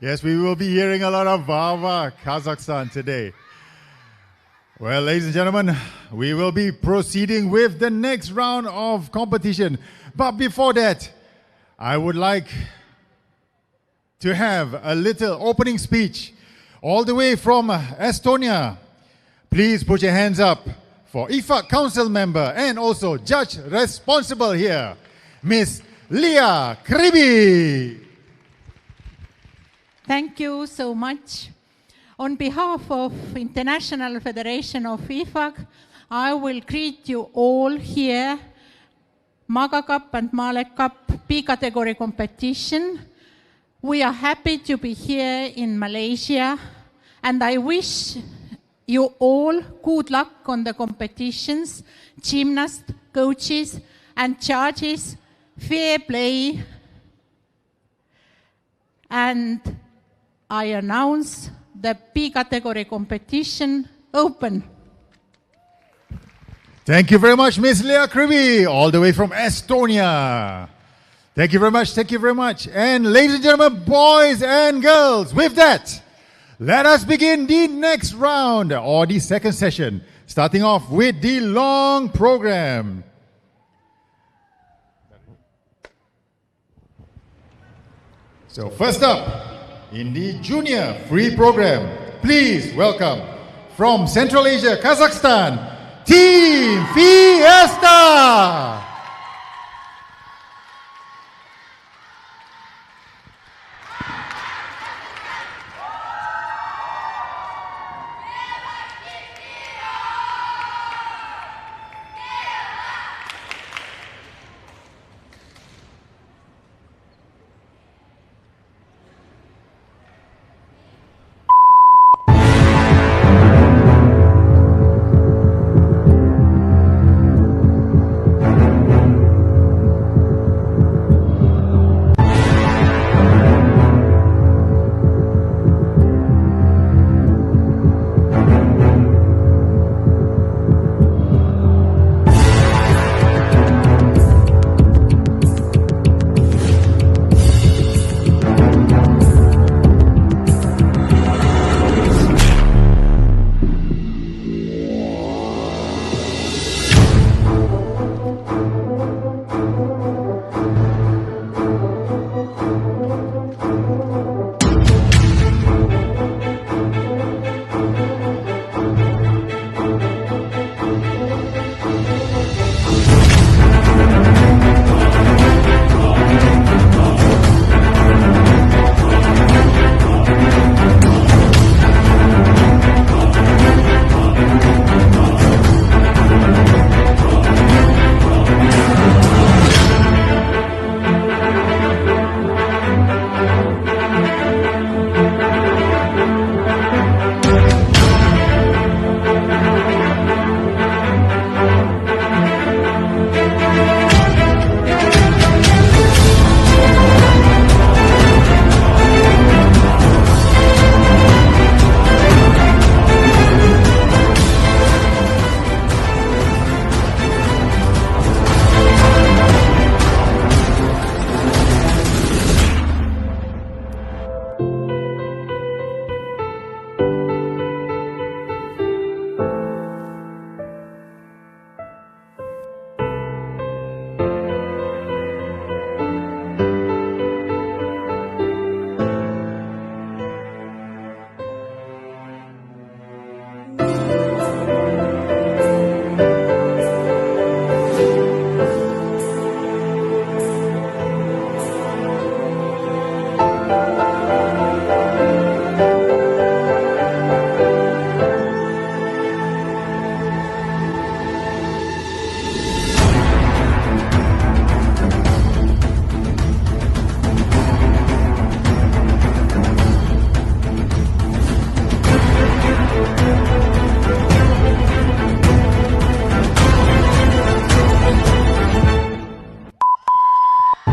Yes, we will be hearing a lot of Vava Kazakhstan today. Well, ladies and gentlemen, we will be proceeding with the next round of competition. But before that, I would like to have a little opening speech all the way from Estonia. Please put your hands up for Ifagg Council member and also judge responsible here, Miss Leah Kribi. Thank you so much. On behalf of International Federation of Ifagg, I will greet you all here, Magga Cup and Malek Cup B category competition. We are happy to be here in Malaysia, and I wish you all good luck on the competitions, gymnasts, coaches, and judges, fair play. And I announce the B category competition open. Thank you very much, Miss Leah Kribi, all the way from Estonia. Thank you very much, thank you very much. And ladies and gentlemen, boys and girls, with that, let us begin the next round, or the second session, starting off with the long program. So first up, in the junior free program, please welcome from Central Asia, Kazakhstan, Team Fiesta!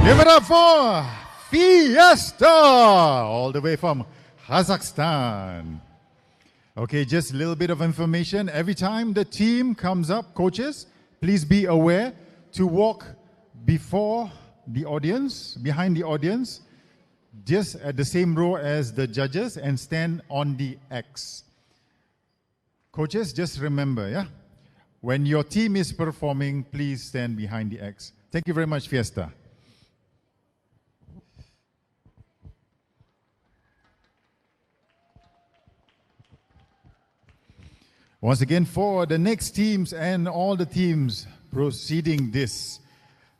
Give it up for Fiesta, all the way from Kazakhstan. Okay, just a little bit of information. Every time the team comes up, coaches, please be aware to walk before the audience, behind the audience. just at the same row as the judges and stand on the X. Coaches, just remember, yeah? When your team is performing, please stand behind the X. Thank you very much, Fiesta. Once again, for the next teams and all the teams proceeding this,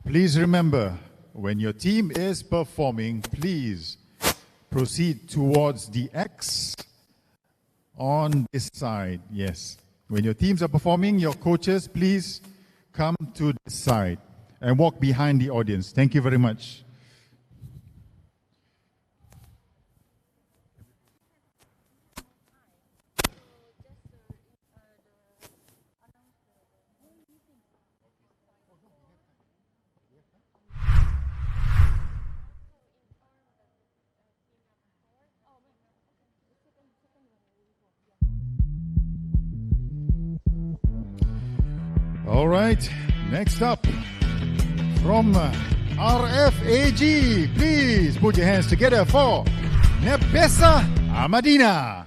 please remember, when your team is performing, please proceed towards the X on this side. Yes. When your teams are performing, your coaches, please come to this side and walk behind the audience. Thank you very much. All right, next up, from RFAG, please put your hands together for Nebessa Amadina.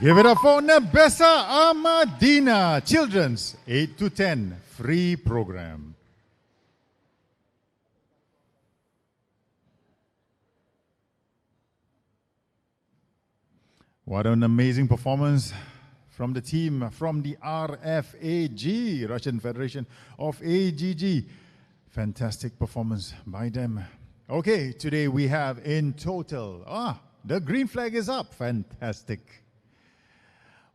Give it up for Nebessa Amadina, Children's 8 to 10 free program. What an amazing performance from the team from the RFAG, Russian Federation of AGG. Fantastic performance by them. Okay, today we have in total, the green flag is up. Fantastic.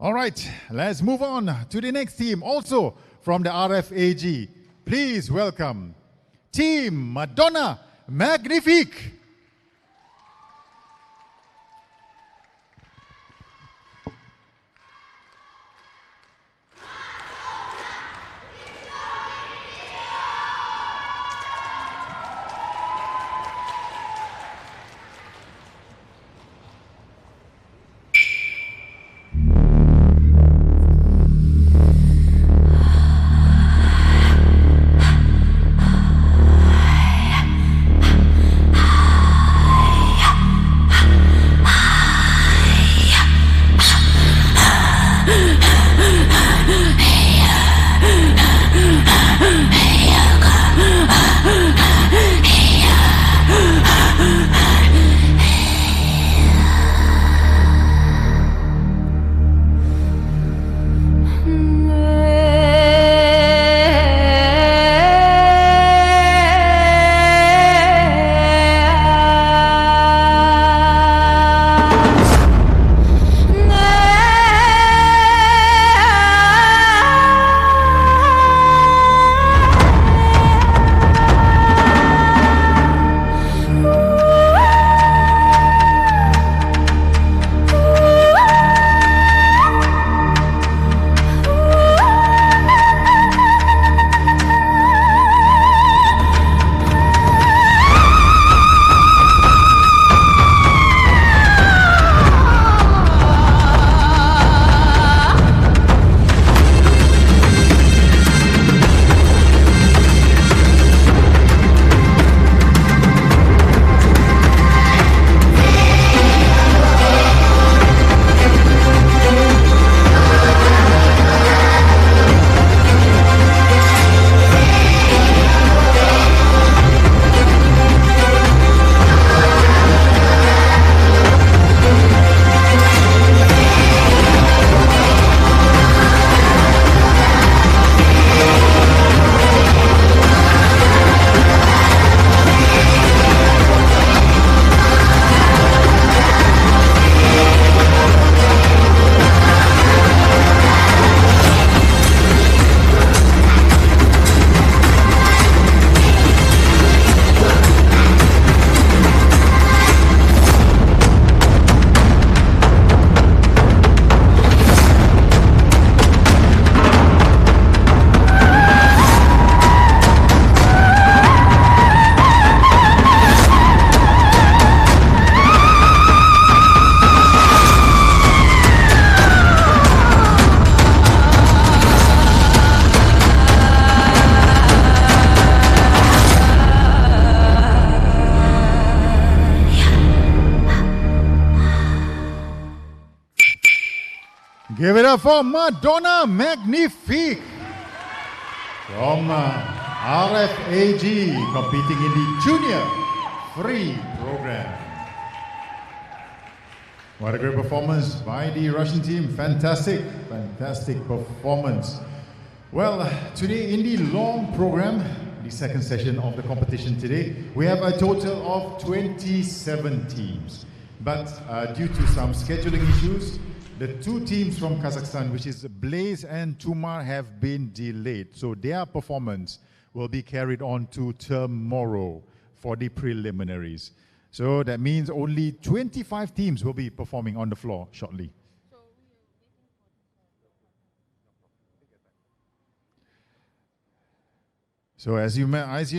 All right, let's move on to the next team, also from the RFAG. Please welcome Team Madona Magnifique. Give it up for Madona Magnifique from RFAG, competing in the Junior Free program. What a great performance by the Russian team. Fantastic, fantastic performance. Well, today in the long program, the second session of the competition today, we have a total of 27 teams. But due to some scheduling issues, the two teams from Kazakhstan, which is Blaze and Tumar, have been delayed. So their performance will be carried on to tomorrow for the preliminaries. So that means only 25 teams will be performing on the floor shortly. So as you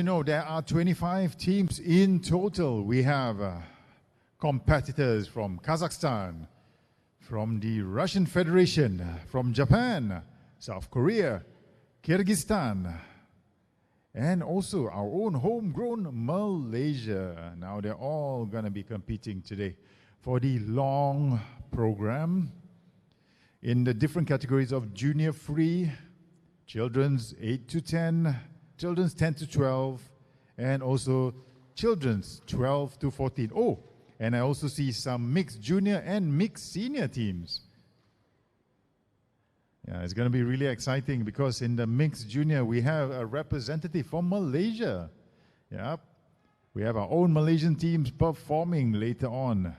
know, there are 25 teams in total. We have competitors from Kazakhstan, from the Russian Federation, from Japan, South Korea, Kyrgyzstan, and also our own homegrown Malaysia. Now they're all going to be competing today for the long program in the different categories of junior free, children's 8 to 10, children's 10 to 12, and also children's 12 to 14. Oh, and I also see some mixed junior and mixed senior teams. Yeah, it's going to be really exciting because in the mixed junior, we have a representative from Malaysia. Yeah, we have our own Malaysian teams performing later on.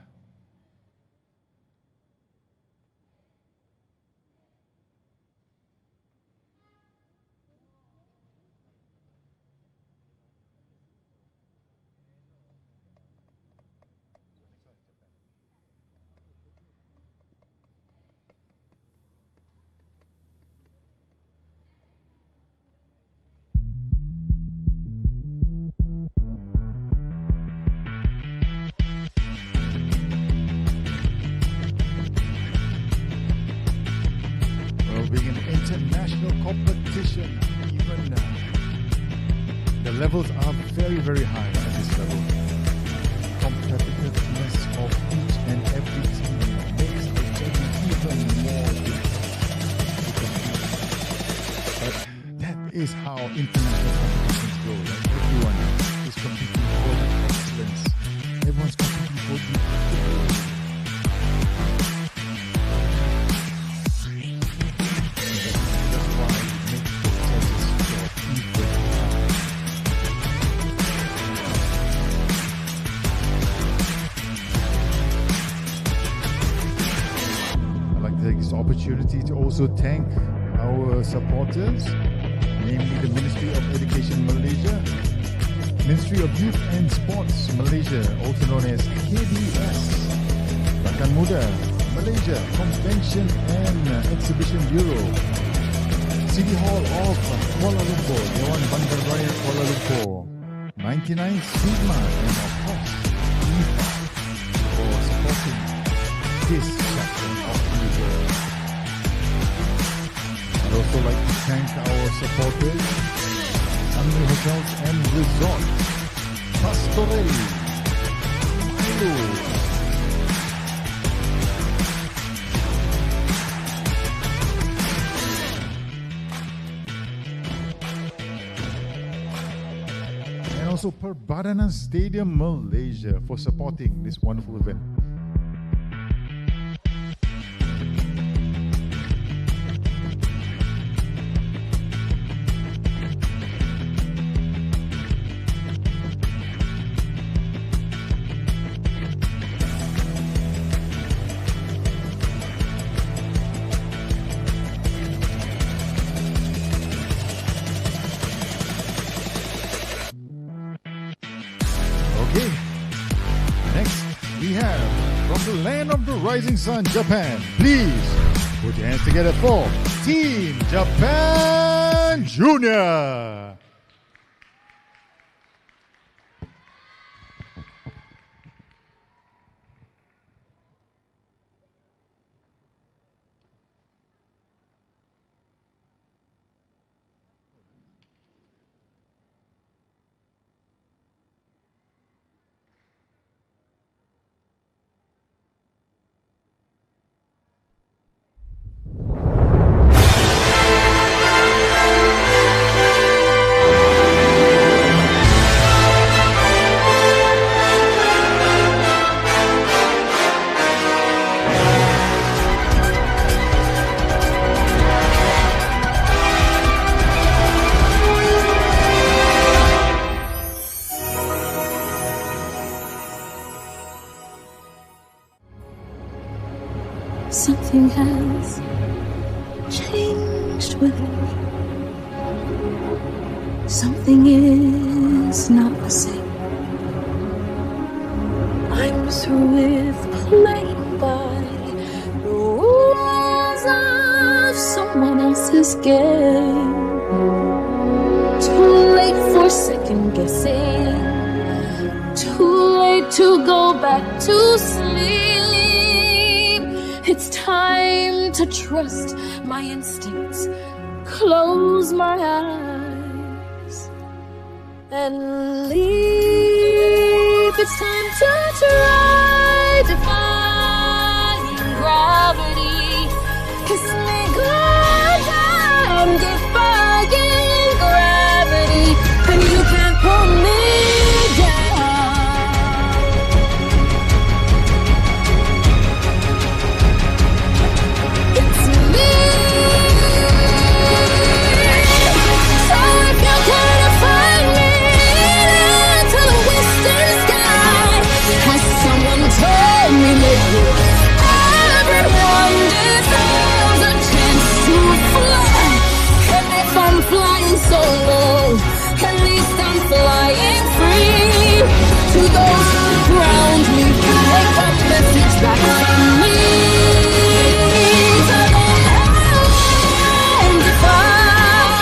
Being an international competition, even the levels are very, very high at this level. Competitiveness of each and every team makes the judging even more difficult. But that is how international competitions go. Like everyone is competing for the excellence. Everyone's competing for the opportunity to also thank our supporters, namely the Ministry of Education Malaysia, Ministry of Youth and Sports Malaysia, also known as KDS, Rakan Muda Malaysia, Convention and Exhibition Bureau, City Hall of Kuala Lumpur, Dewan Bandaraya Kuala Lumpur, 99 Sigma, and of course, Ifagg for supporting this section of the world. I'd also like to thank our supporters, Sunway Hotels and Resorts, Pastorelli, Milo, and also Perbadanan Stadium Malaysia for supporting this wonderful event. Okay, next we have from the land of the rising sun, Japan. Please put your hands together for Team Japan Junior. something has changed with me. Something is not the same. I'm through with playing by the rules of someone else's game. Too late for second guessing. Too late to go back to sleep. It's time to trust my instincts. Close my eyes and leave. It's time to try defying gravity. Kiss me goodbye, I'm defying gravity, and you can't pull me down. It's me. So if you can't find me to the western sky, has someone told me lately everyone deserves a chance to fly? And if I'm flying solo, at least I'm flying free. To those around me, take a message back from me. To them I'm defying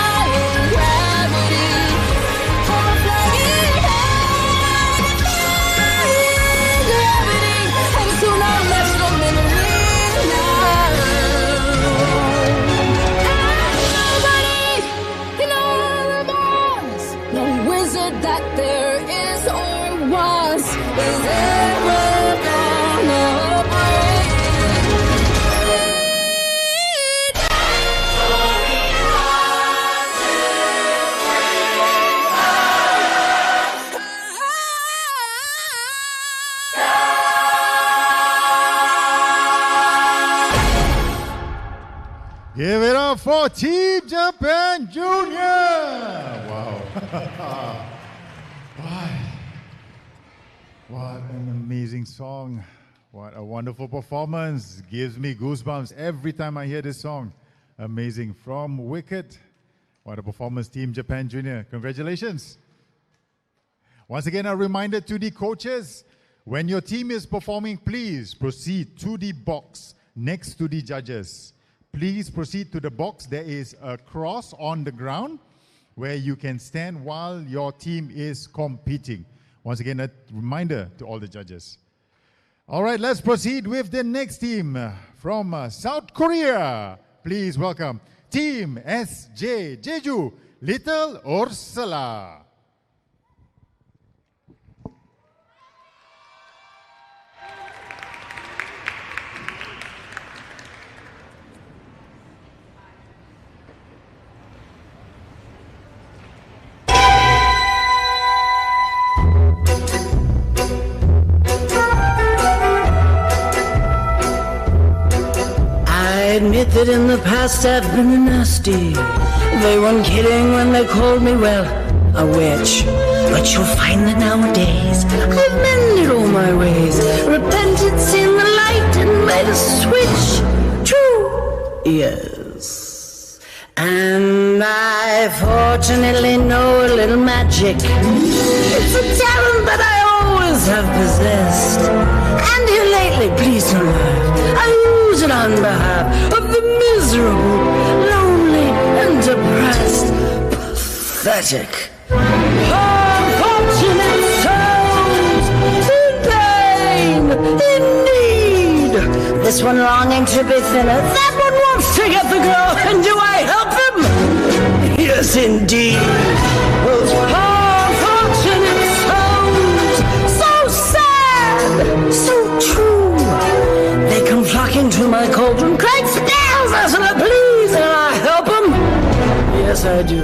gravity. I'm flying high, defying gravity, and soon I'll left no memory now. Nobody in all the Mars, no wizard that there is or was, is ever gonna break me Give it up for Team Japan Junior. Wow. What an amazing song. What a wonderful performance. Gives me goosebumps every time I hear this song. Amazing. From Wicked. What a performance, Team Japan Junior. Congratulations. Once again, a reminder to the coaches, when your team is performing, please proceed to the box next to the judges. Please proceed to the box. There is a cross on the ground where you can stand while your team is competing. Once again, a reminder to all the judges. All right, let's proceed with the next team from South Korea. Please welcome Team SJ Jeju, Little Ursula. I admit that in the past I've been nasty. They weren't kidding when they called me, well, a witch. But you'll find that nowadays I've mended all my ways, repented, seen the light, and made a switch. True, yes. And I fortunately know a little magic. It's a talent that I always have possessed. And here lately, please don't laugh, I use it on behalf of the miserable, lonely, and depressed. Pathetic. Unfortunate souls in pain, in need. This one longing to be thinner, that one wants to get the glow, and do I help them? Yes, indeed. Those unfortunate souls, so sad, so true. They come flocking to my cauldron, crying spells as I please, and I help them. Yes, I do.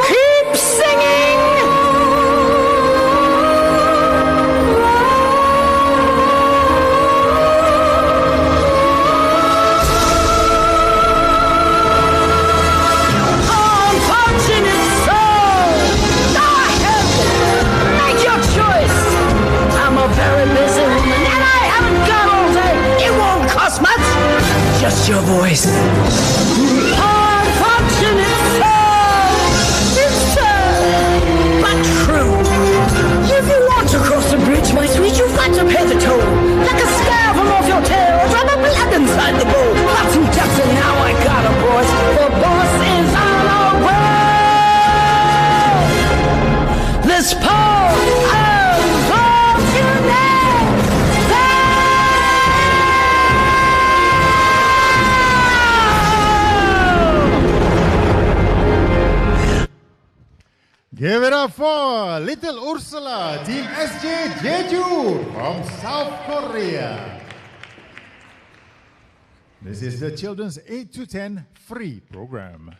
Keep singing. Unfortunate soul, I help them. lost your voice. Unfortunate soul, it's sad, but true. If you want to cross the bridge, my sweet, you've got to pay the toll. Like a scab from off your tail, or drop a blood inside the bowl. Got some depth and now I got a voice. The boss is on our way. This poor unfortunate. Give it up for Little Ursula, Team SJ Jeju from South Korea. This is the children's 8 to 10 free program.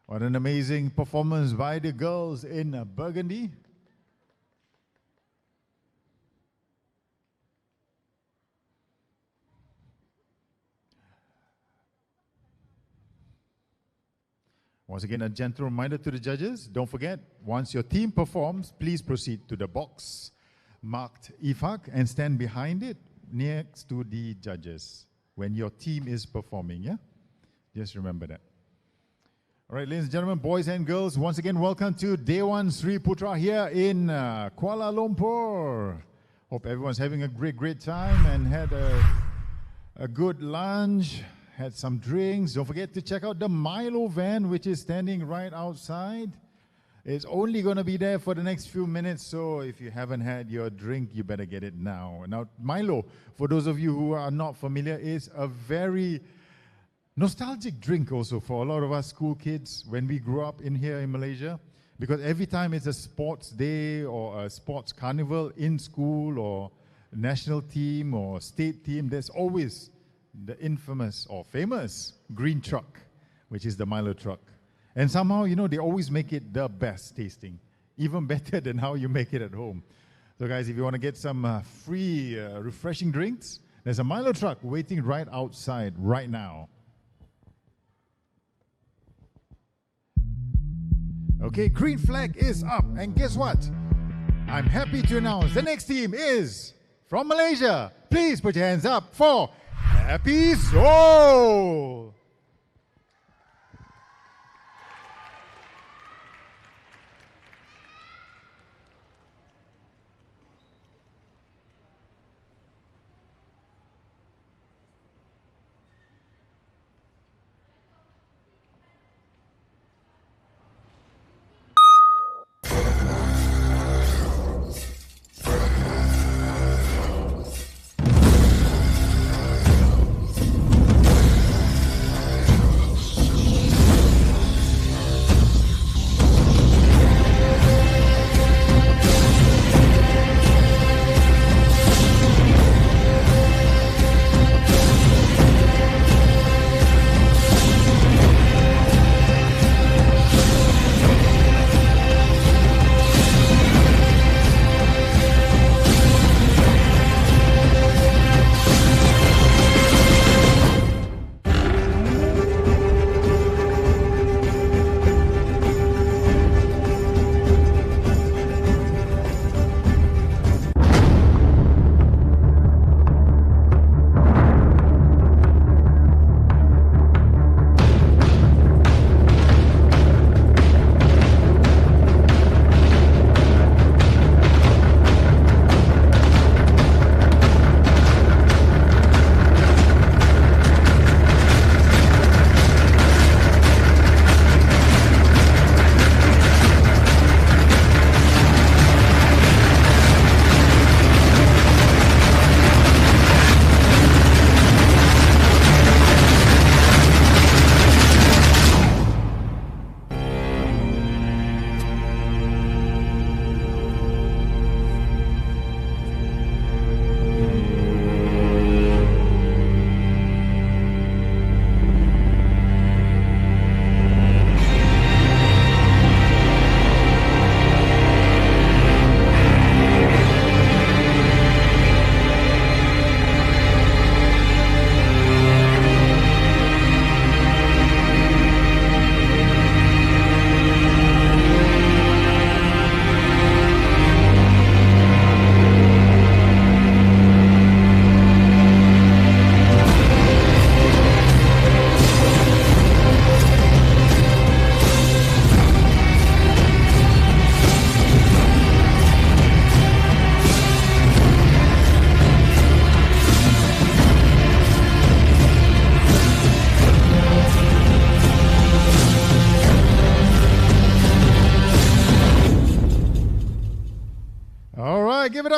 What an amazing performance by the girls in Burgundy. Once again, a gentle reminder to the judges, don't forget, once your team performs, please proceed to the box marked Ifagg and stand behind it next to the judges when your team is performing, yeah? Just remember that. All right, ladies and gentlemen, boys and girls, once again, welcome to Day 1 Sri Putra here in Kuala Lumpur. Hope everyone's having a great time and had a good lunch. Had some drinks. Don't forget to check out the Milo van, which is standing right outside. It's only going to be there for the next few minutes, so if you haven't had your drink, you better get it now. Now, Milo, for those of you who are not familiar, is a very nostalgic drink also for a lot of us school kids when we grew up in here in Malaysia, because every time it's a sports day or a sports carnival in school or national team or state team, there's always the infamous or famous green truck, which is the Milo truck. And somehow, you know, they always make it the best tasting, even better than how you make it at home. So guys, if you want to get some free refreshing drinks, there's a Milo truck waiting right outside right now. Okay, green flag is up, and guess what? I'm happy to announce the next team is from Malaysia. Please put your hands up for Happy Soul!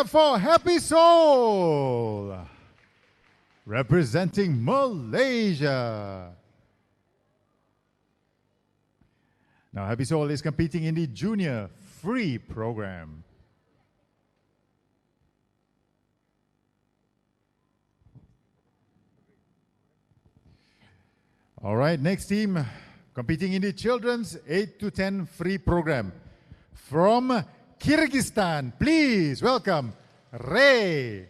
up for Happy Soul, representing Malaysia. Now, Happy Soul is competing in the Junior Free program. All right, next team competing in the Children's 8 to 10 Free program. From Kyrgyzstan, please welcome Ray.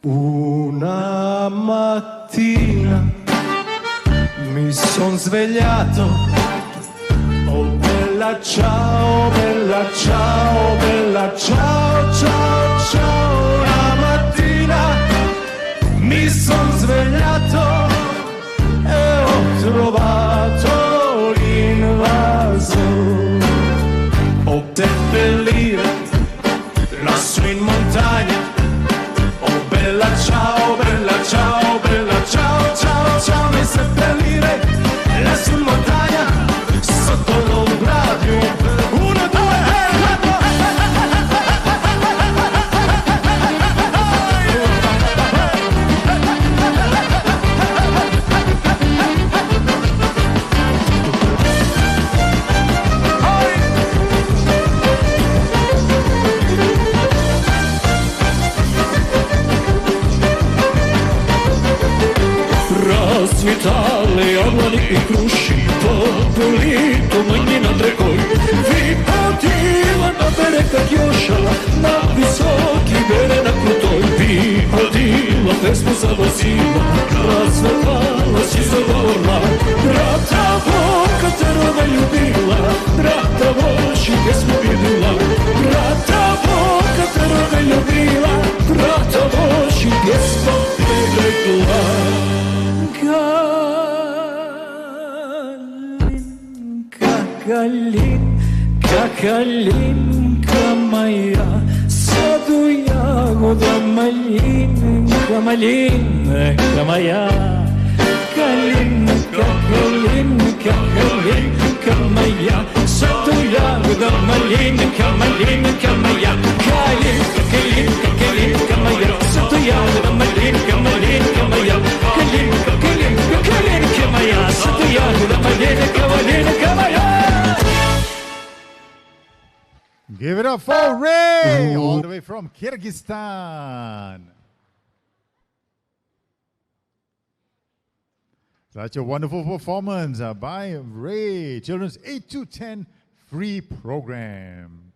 Una mattina mi son svegliato, oh bella ciao, bella ciao, bella ciao, ciao, ciao. Una mattina mi son svegliato e ho trovato l'invaso, oh seppellire lassù in montagna. Bella ciao, bella ciao, bella ciao, ciao, ciao, mi seppellire lassù in montagna, sotto l'ombra di uno, due, Rascvitali jablani i kruši, Populito manji na trekoj. Vypadila na bereg kad jošala, na visoki bereg na krutoj. Vypadila pesmu zavozila, razvetala si zavorla. Brata Boga te roda ljubila, brata Boži pjesmu vidila. Brata Boga te roda ljubila, brata Boži pjesmu vidila. Калинка моя, саду ягода малинка, малинка моя. Калинка, калинка, калинка моя, саду ягода малинка, малинка моя. Калинка, калинка, калинка моя, саду ягода малинка, малинка моя. Калинка, калинка, калинка моя, саду ягода малинка, малинка моя. Give it up for Ray, all the way from Kyrgyzstan. Such a wonderful performance by Ray, Children's 8 to 10 Free program.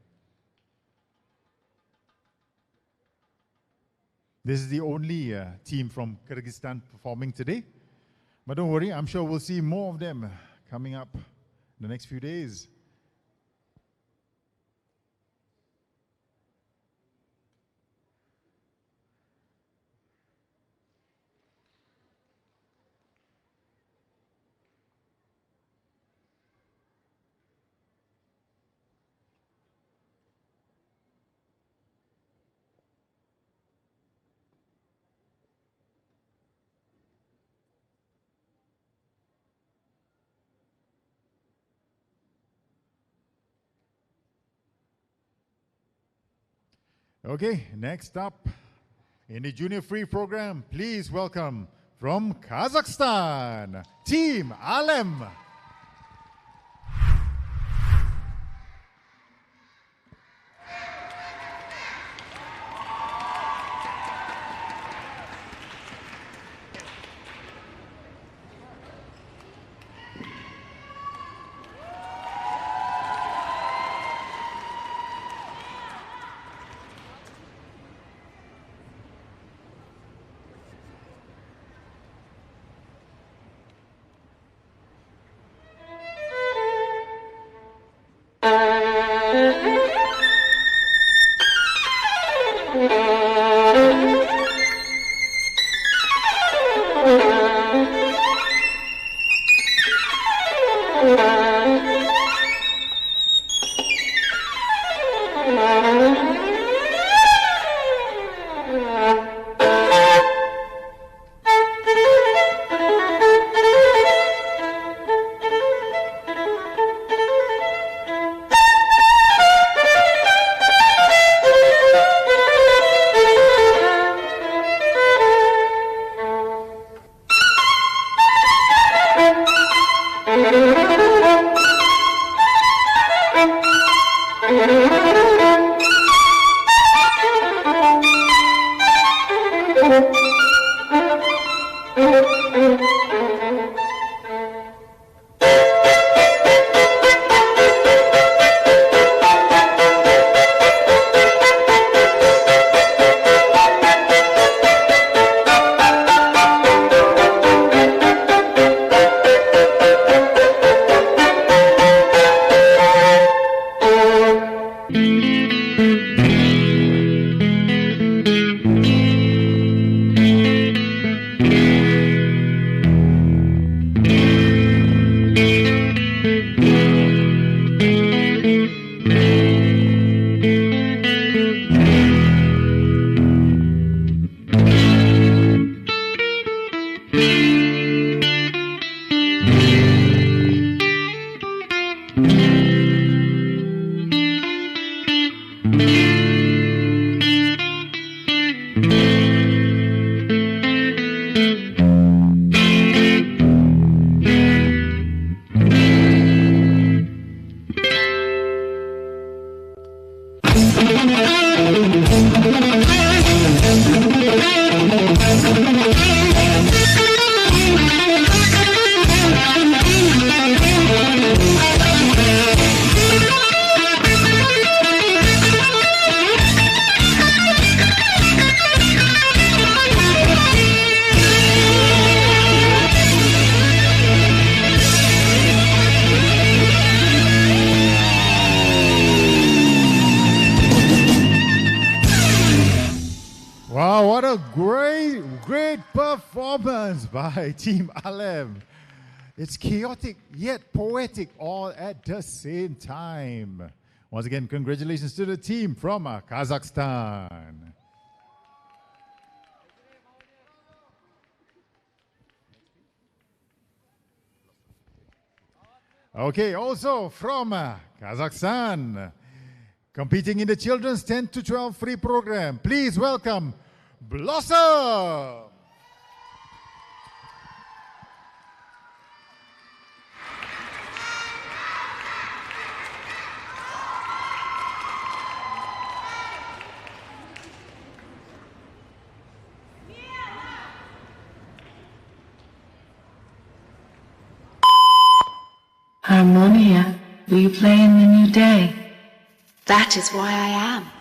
This is the only team from Kyrgyzstan performing today. But don't worry, I'm sure we'll see more of them coming up in the next few days. Okay, next up in the Junior Free program, please welcome from Kazakhstan, Team Alem. Wow, what a great performance by Team Alem. It's chaotic yet poetic all at the same time. Once again, congratulations to the team from Kazakhstan. Okay, also from Kazakhstan, competing in the children's 10 to 12 free program, please welcome Blossom. Harmonia, will you play in the new day? That is why I am.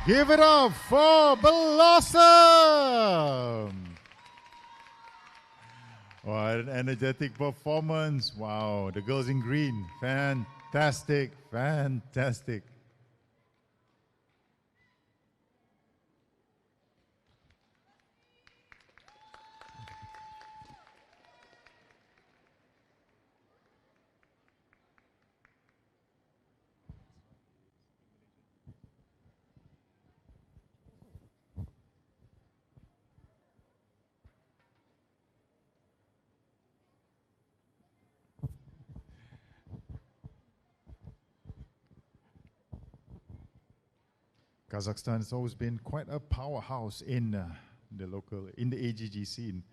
Give it up for Blossom. What an energetic performance. Wow, the girls in green. Fantastic, fantastic. Kazakhstan has always been quite a powerhouse in the AGG scene.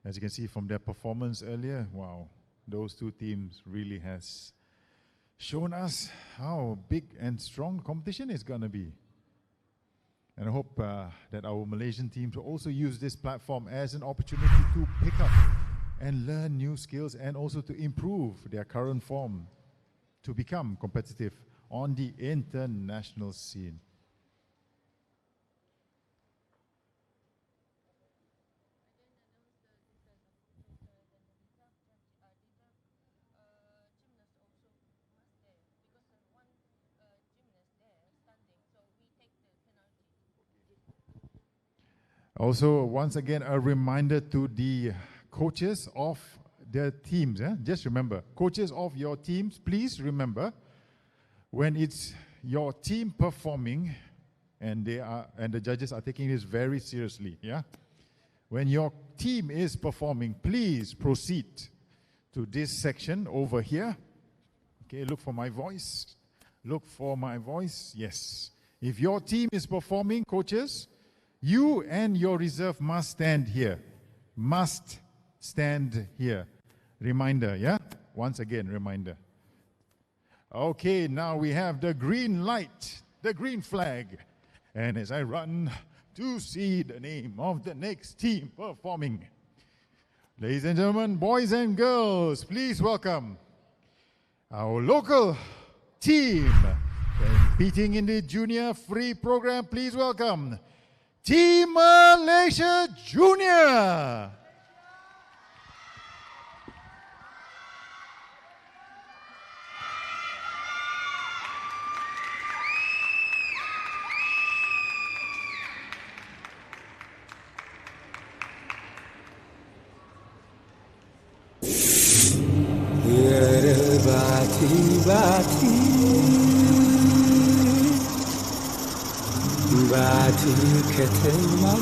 As you can see from their performance earlier, wow, those two teams really has shown us how big and strong competition is going to be. And I hope that our Malaysian teams will also use this platform as an opportunity to pick up and learn new skills and also to improve their current form to become competitive on the international scene. Also, once again, a reminder to the coaches of their teams. Just remember, coaches of your teams, please remember, when it's your team performing, and the judges are taking this very seriously. When your team is performing, please proceed to this section over here. Okay, look for my voice. Look for my voice. Yes. If your team is performing, coaches, you and your reserve must stand here. Must stand here. Reminder, Once again, reminder. Okay, now we have the green light, the green flag. And as I run to see the name of the next team performing. Ladies and gentlemen, boys and girls, please welcome our local team competing in the junior free program. Please welcome Team Malaysia Junior. Bati ketema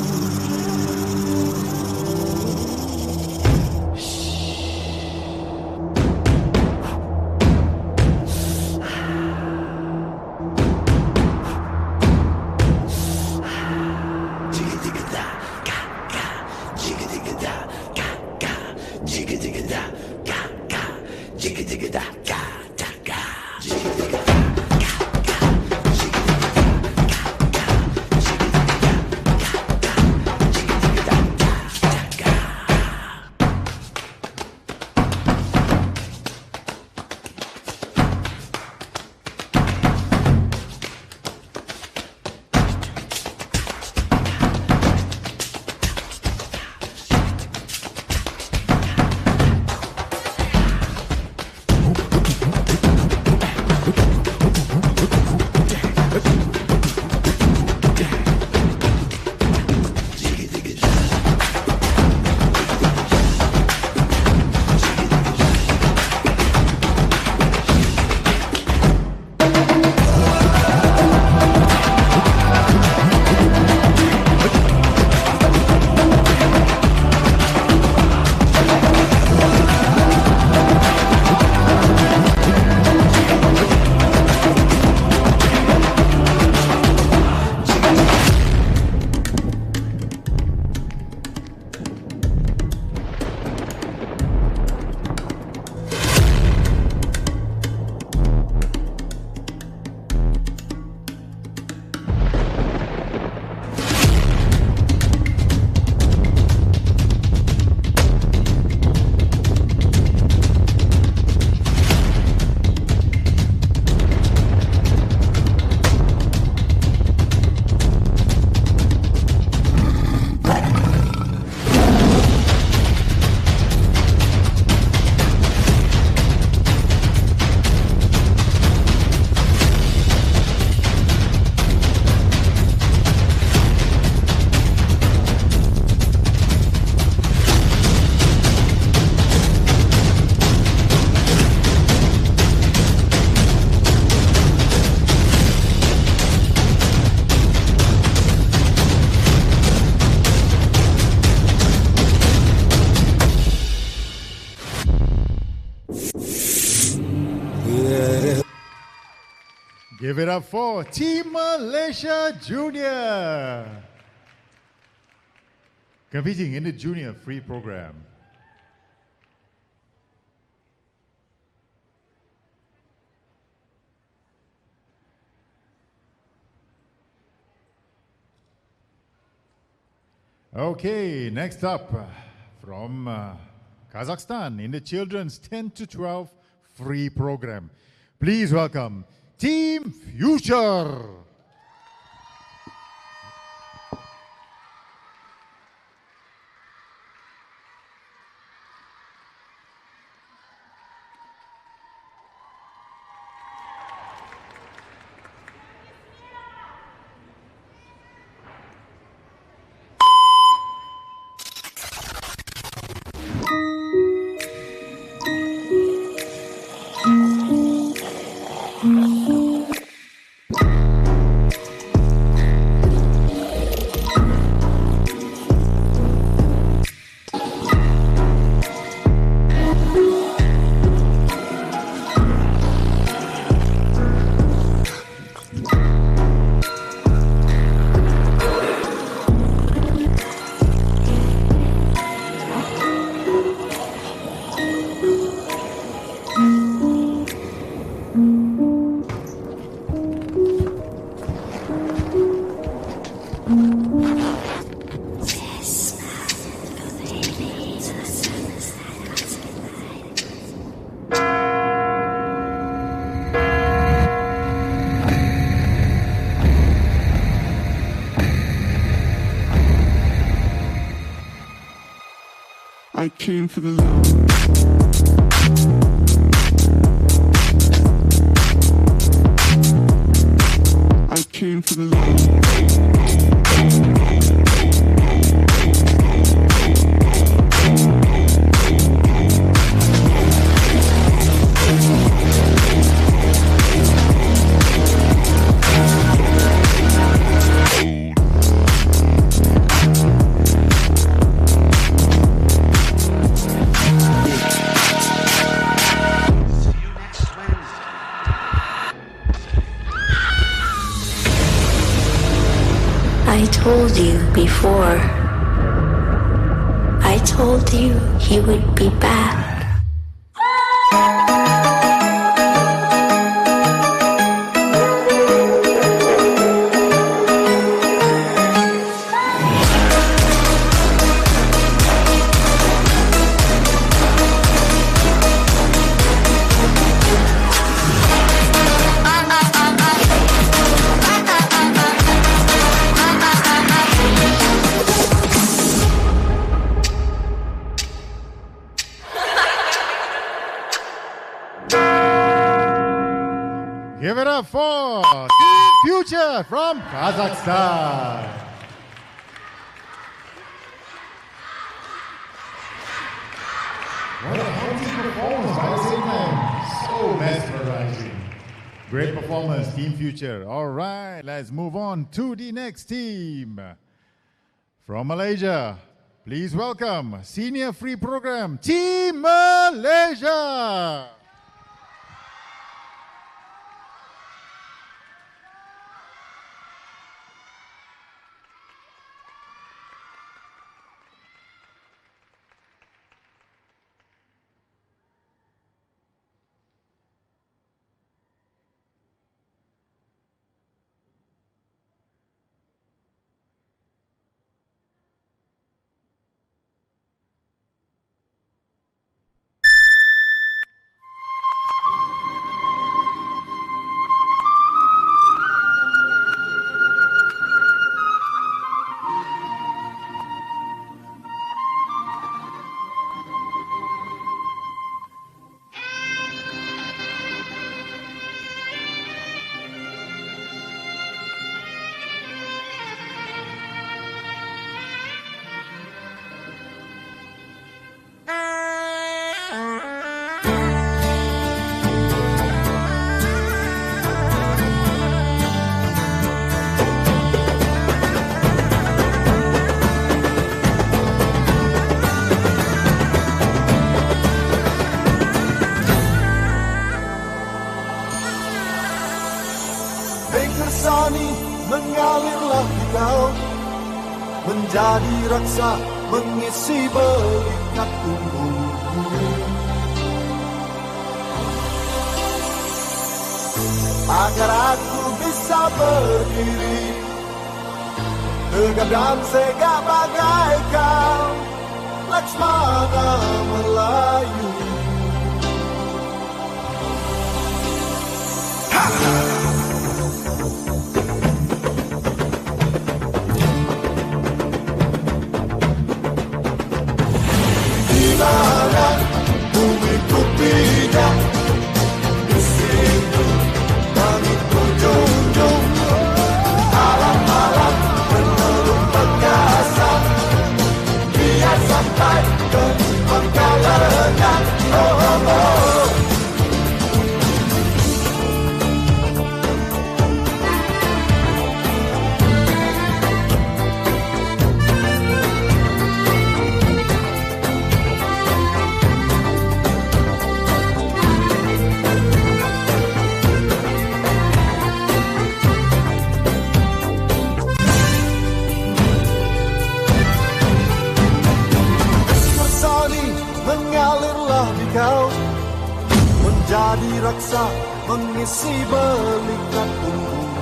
Give it up for Team Malaysia Junior. Competing in the Junior Free Program. Okay, next up from Kazakhstan in the Children's 10 to 12 Free Program. Please welcome Team Future. I came for the love. I came for the I told you before. I told you he would be back. Give it up for Team Future from Kazakhstan. What a haunting performance by the same time. So mesmerizing. Great performance, Team Future. All right, let's move on to the next team. From Malaysia, please welcome Senior Free Program, Team Malaysia. Kersani mengalirlah di kau, menjadi raksa mengisi belikat tubuhku. Agar aku bisa berdiri tegap dan segak bagai kau, Laksmana Melayu. Di mana bumi ku pijak, di situ langit ku junjung. Alam-alam penuh perkasa, biar sampai ke pangkalan. Oh, oh, oh. Mengalirlah di kau, menjadi raksa mengisi belikat tubuhku.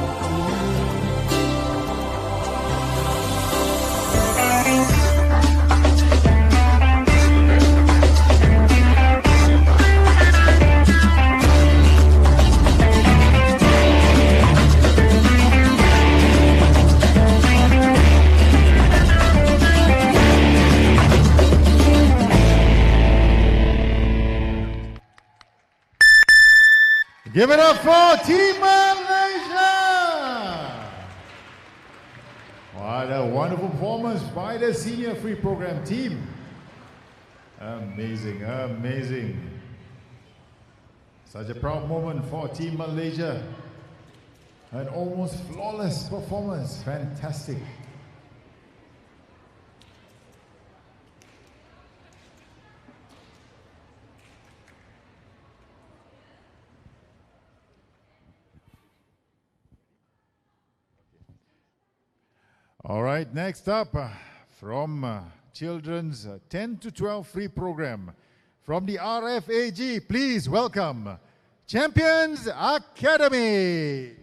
Give it up for Team Malaysia! What a wonderful performance by the senior free program team. Amazing, amazing. Such a proud moment for Team Malaysia. An almost flawless performance, fantastic. All right, next up from Children's 10 to 12 free program from the RFAG, please welcome Champions Academy.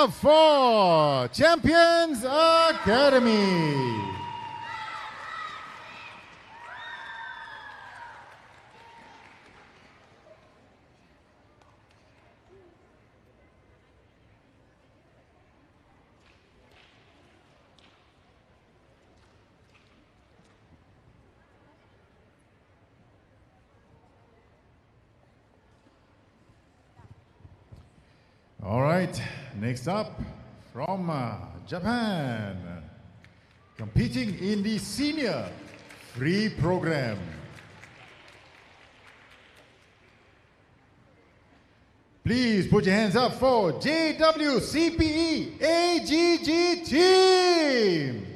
up for Champions Academy. All right, next up from Japan, competing in the senior free program. Please put your hands up for JWCPE AGG team.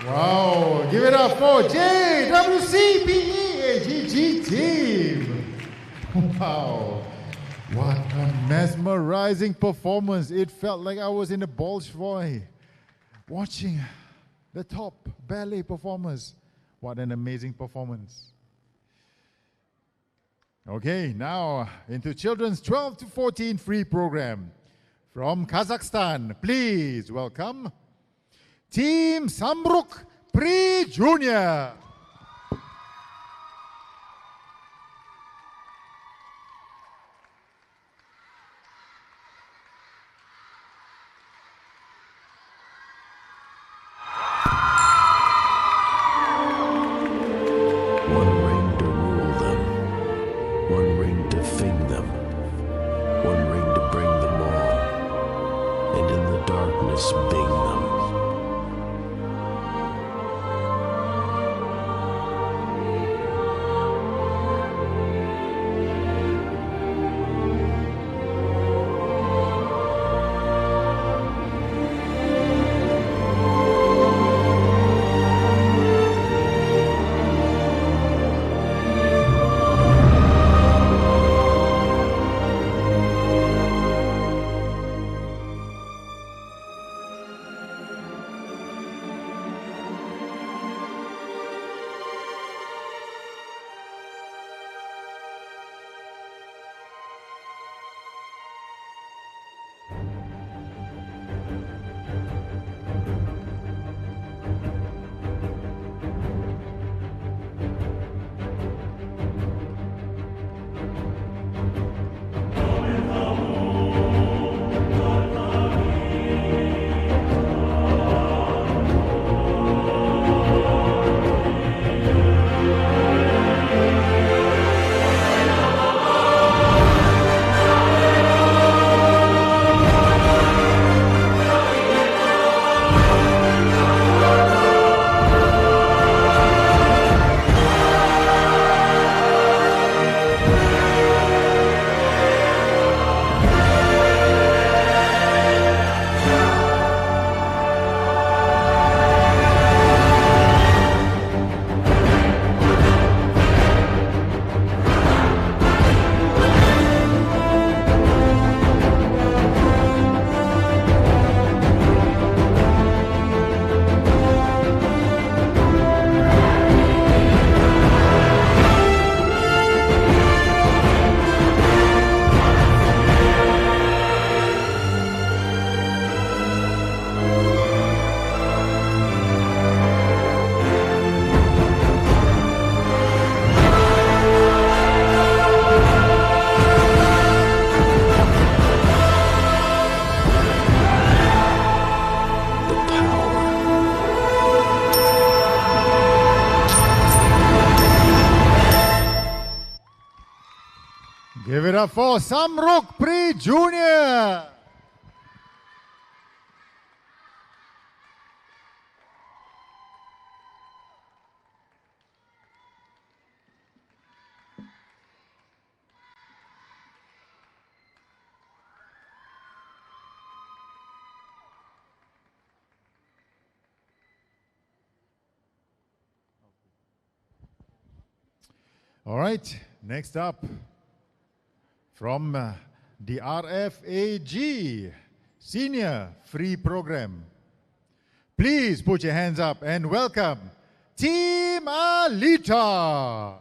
Wow, give it up for JWCPE team. Wow, what a mesmerizing performance. It felt like I was in the Bolshoi watching the top ballet performers. What an amazing performance. Okay, now into children's 12 to 14 free program. From Kazakhstan, please welcome Team Samruk Pre-Junior. Miss Bingham. Give it up for Samruk Pri Jr. All right, next up from the RFAG Senior Free Program. Please put your hands up and welcome Team Alita.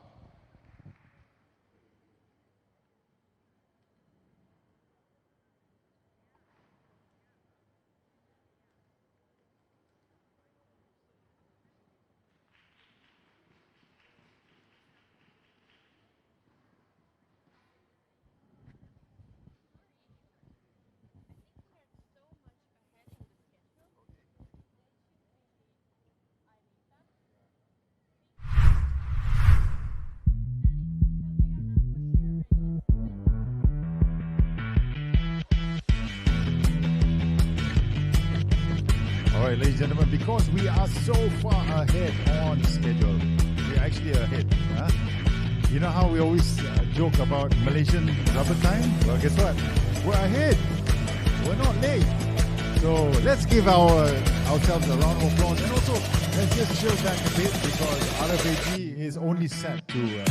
All right, ladies and gentlemen, because we are so far ahead on schedule, we're actually ahead. Huh? You know how we always joke about Malaysian rubber time? Well, guess what? We're ahead. We're not late. So let's give ourselves a round of applause. And also, let's just chill back a bit because RFAG is only set to...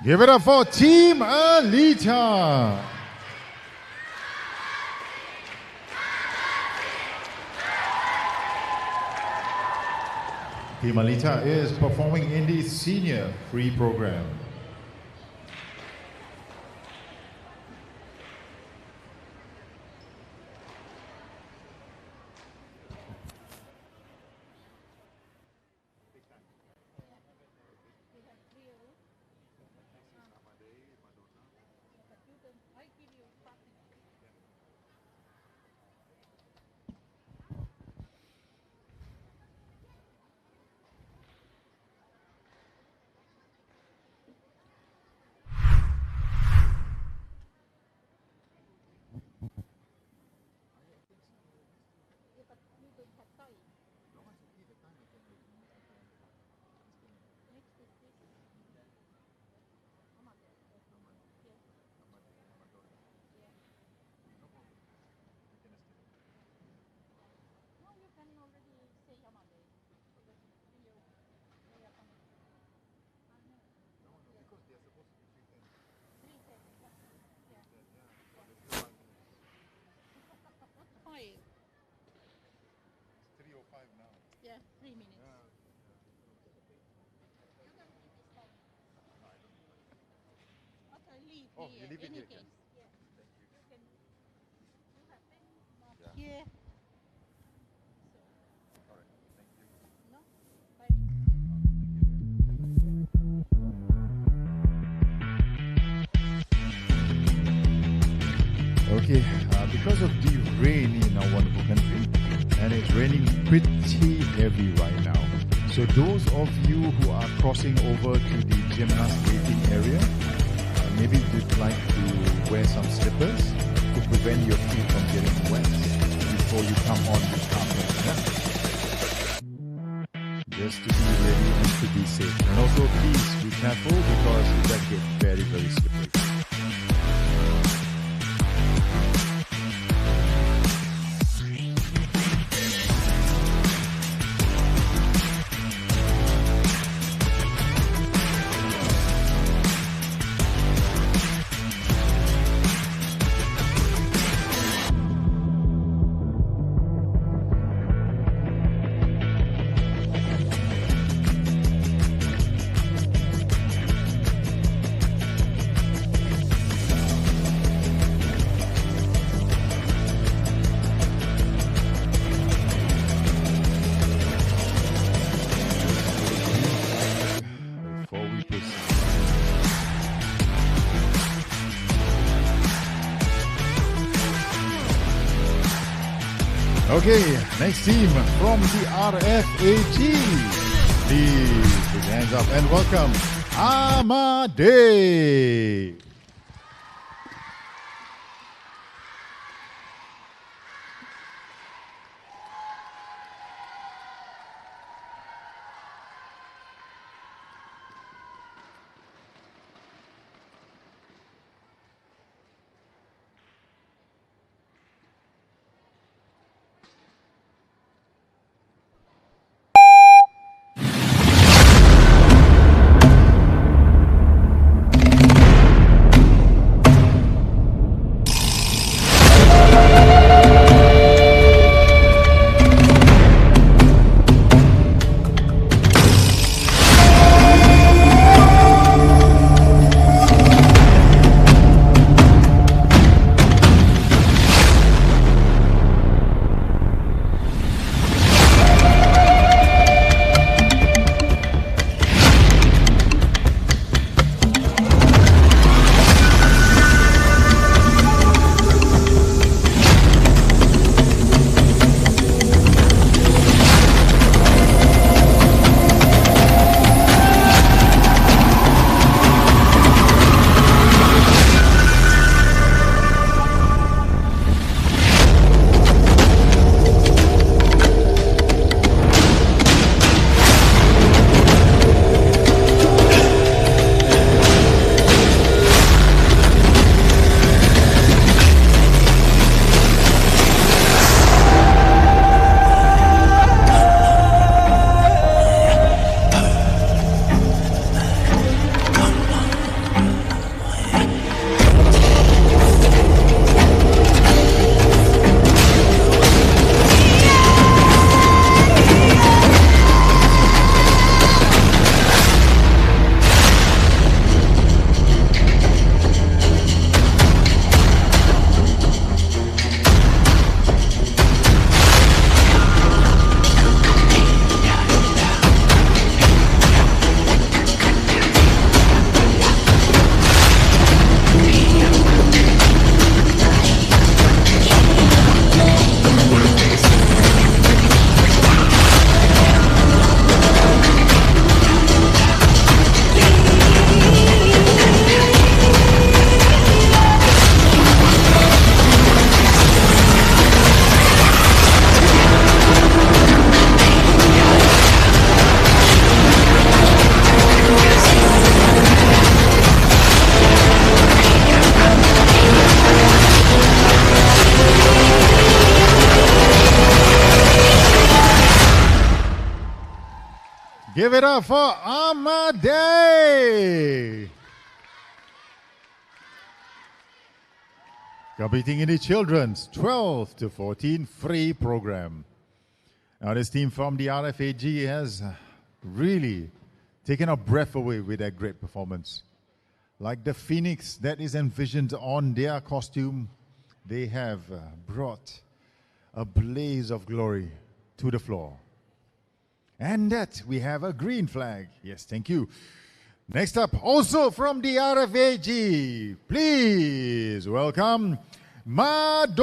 Give it up for Team Alita. Team Alita is performing in the senior free program. Yeah, 3 minutes. Okay, leave Oh, here. you leave it Any here, case. yes. Yeah. You have pen mark here. All right, thank you. No? 5 minutes. Okay, because of the rain in our wonderful country, and it's raining pretty heavy right now. So those of you who are crossing over to the gymnast waiting area, maybe you'd like to wear some slippers to prevent your feet from getting wet before you come on the carpet. Yeah? Just to be ready and to be safe. And also please be careful because it does get very, very slippery. Okay, next team from the RFAT. Please put your hands up and welcome Amade. Give it up for Amade. Competing in the children's 12 to 14 free program. Now this team from the RFAG has really taken our breath away with their great performance. Like the phoenix that is envisioned on their costume, they have brought a blaze of glory to the floor. And that we have a green flag. Yes, thank you. Next up, also from the RFAG, please welcome Madona.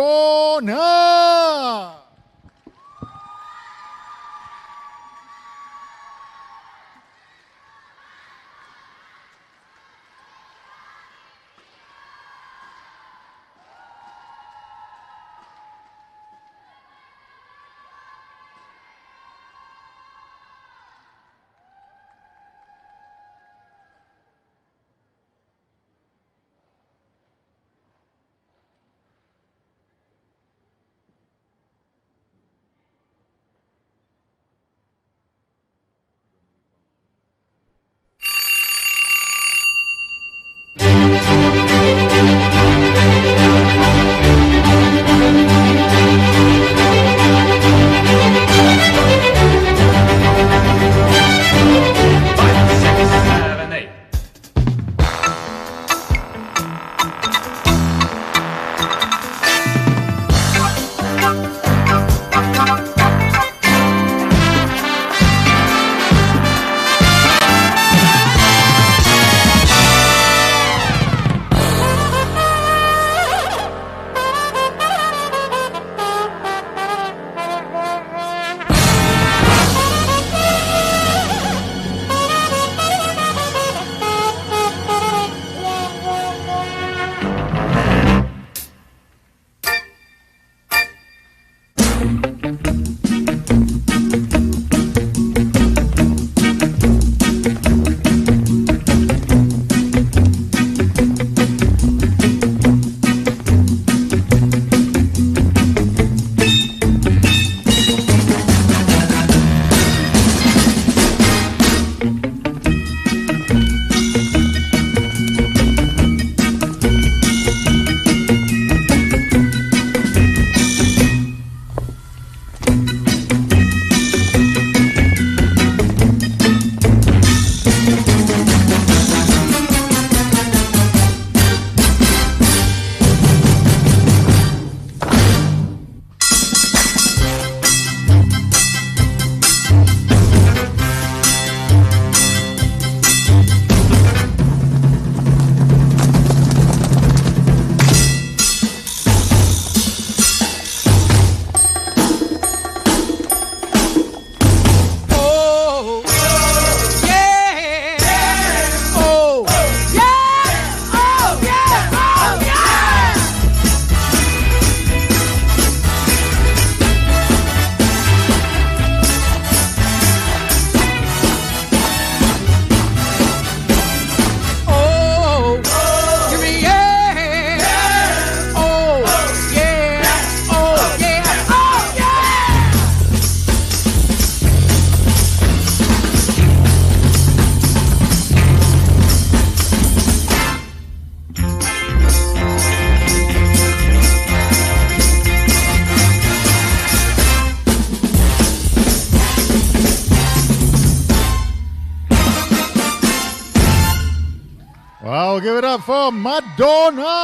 Wow, give it up for Madona!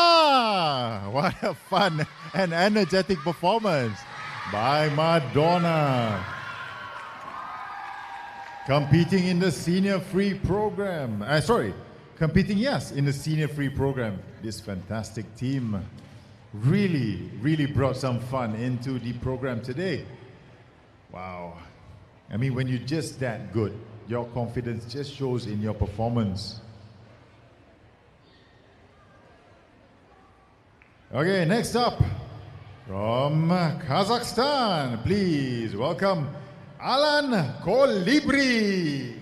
What a fun and energetic performance by Madona. Competing in the senior free program. Competing, yes, in the senior free program. This fantastic team really brought some fun into the program today. Wow. I mean, when you're just that good, your confidence just shows in your performance. Okay, next up, from Kazakhstan, please welcome Alan Kolibri.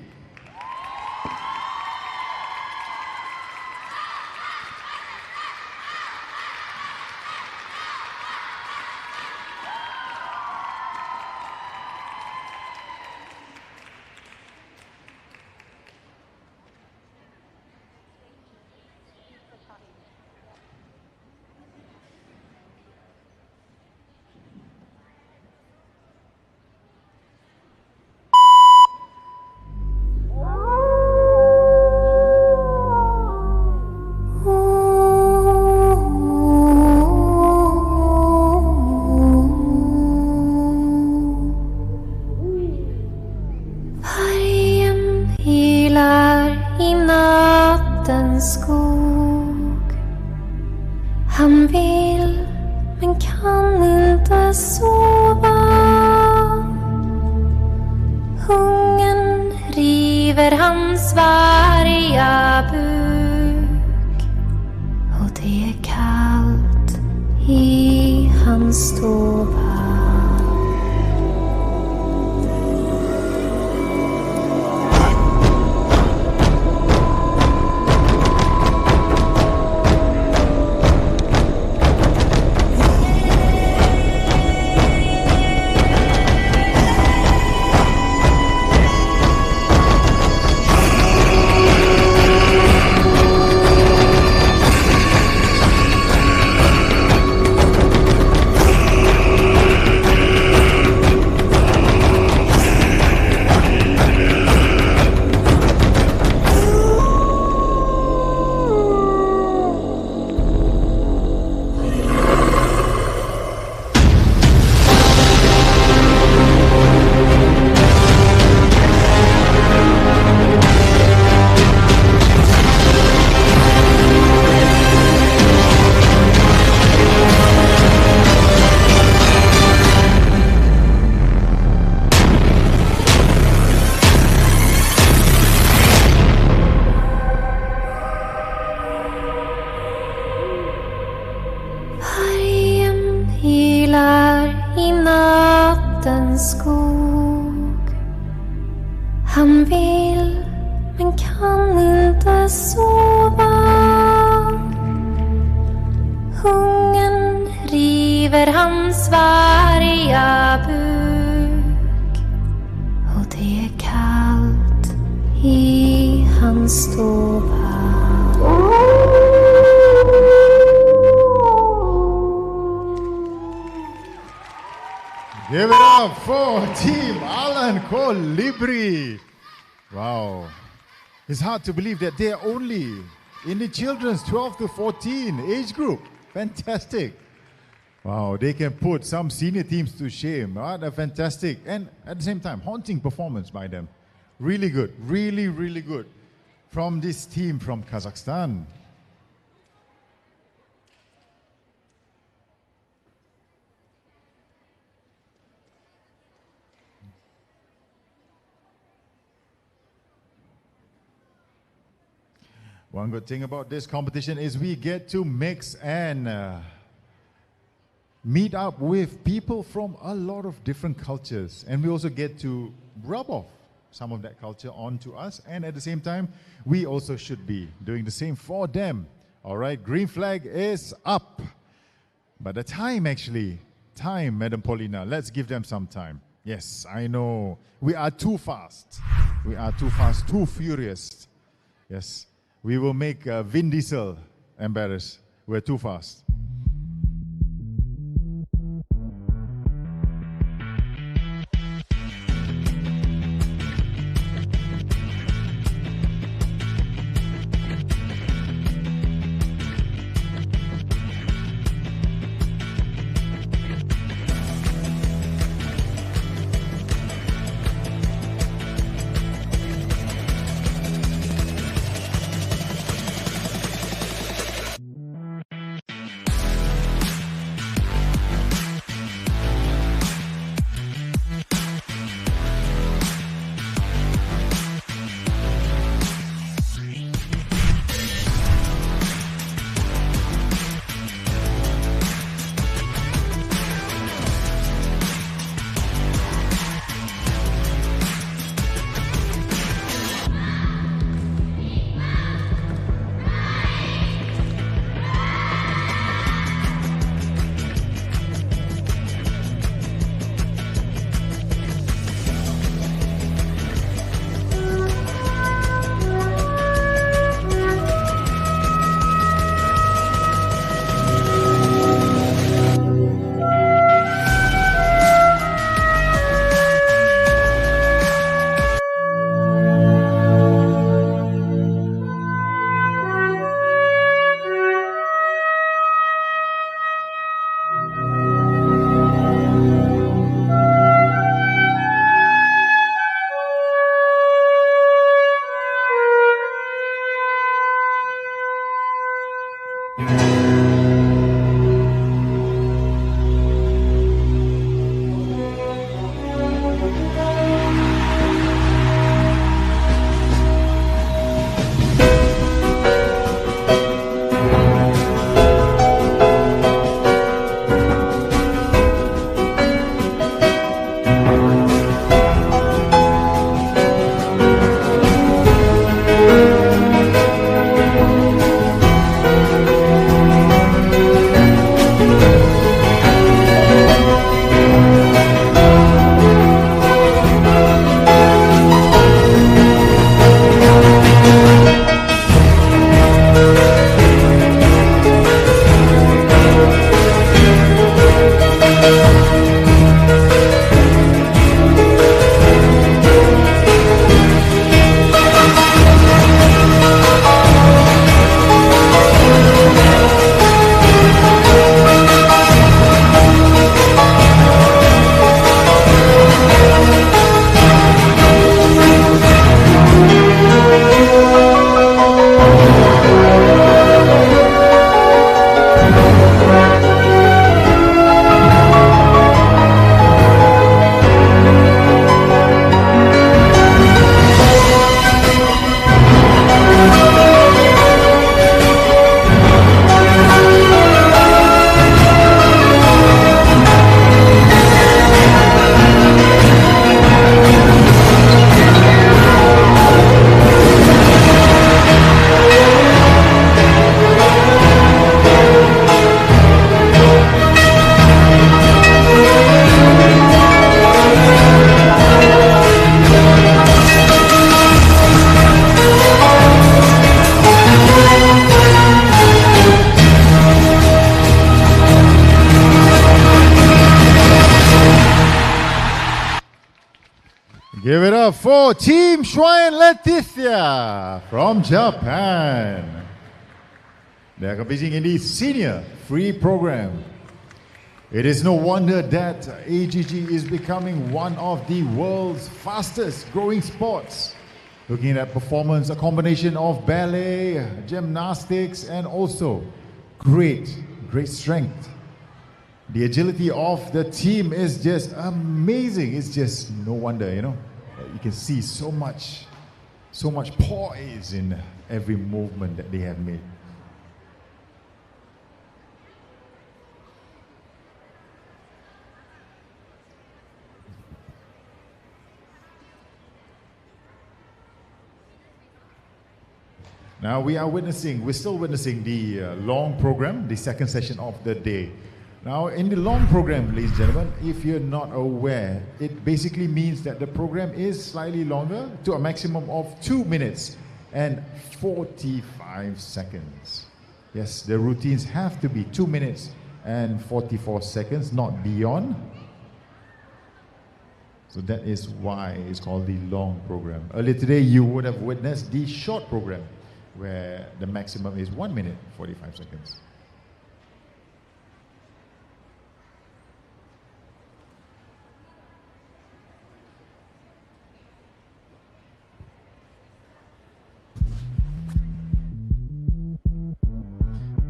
skog. Han vill men kan inte sova. Hungern river hans varga buk. Och det är kallt i hans stova. Han vill men kan inte sova. Hungern river hans varga buk. Och det är kallt i hans stova. Give it up for Team Alan Colibri. Wow. It's hard to believe that they're only in the children's 12 to 14 age group. Fantastic. Wow, they can put some senior teams to shame. What a fantastic and at the same time haunting performance by them. Really good, really, really good from this team from Kazakhstan. One good thing about this competition is we get to mix and meet up with people from a lot of different cultures. And we also get to rub off some of that culture onto us. And at the same time, we also should be doing the same for them. All right, green flag is up. But the time actually, Madam Paulina, let's give them some time. Yes, I know. We are too fast. We are too fast, too furious. Yes. We will make Vin Diesel embarrassed. We're too fast. Give it up for Team Shrine Leticia from Japan. They are competing in the senior free program. It is no wonder that AGG is becoming one of the world's fastest growing sports. Looking at performance, a combination of ballet, gymnastics, and also great strength. The agility of the team is just amazing. It's just no wonder, you know. You can see so much poise in every movement that they have made. Now we're still witnessing the long program, the second session of the day. Now in the long program, ladies and gentlemen, if you're not aware, it basically means that the program is slightly longer to a maximum of 2 minutes and 45 seconds. Yes, the routines have to be 2 minutes and 44 seconds, not beyond. So that is why it's called the long program. Earlier today, you would have witnessed the short program, where the maximum is 1 minute, 45 seconds.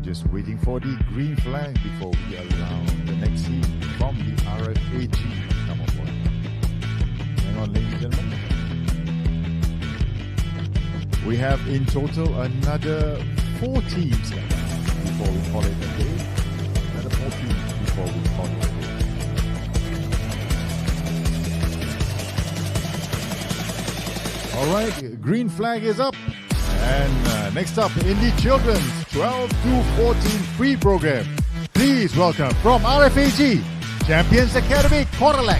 Just waiting for the green flag before we allow the next team from the RFAG to come on board. Hang on, ladies and gentlemen. We have in total another 4 teams left before we call it a day. Another 4 teams before we call it a day. All right, green flag is up. And next up in the children's 12 to 14 free program, please welcome from RFAG, Champions Academy, KUALA.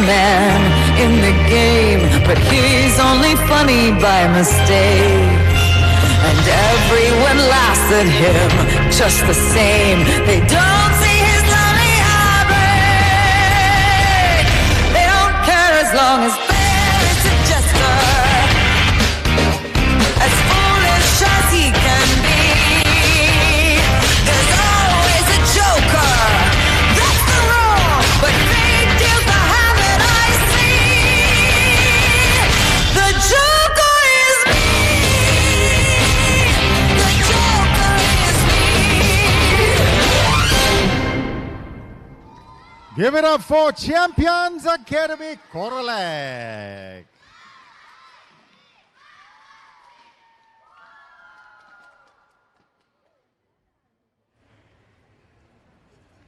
man in the game, but he's only funny by mistake. And everyone laughs at him just the same. They don't see his lonely heartbreak. They don't care as long as Bear is a jester, as foolish as he can be. There's always a joker, that's the rule, but fate deals the hand that I see. The joker is me. The joker is me. Give it up for Champions Academy KUALA.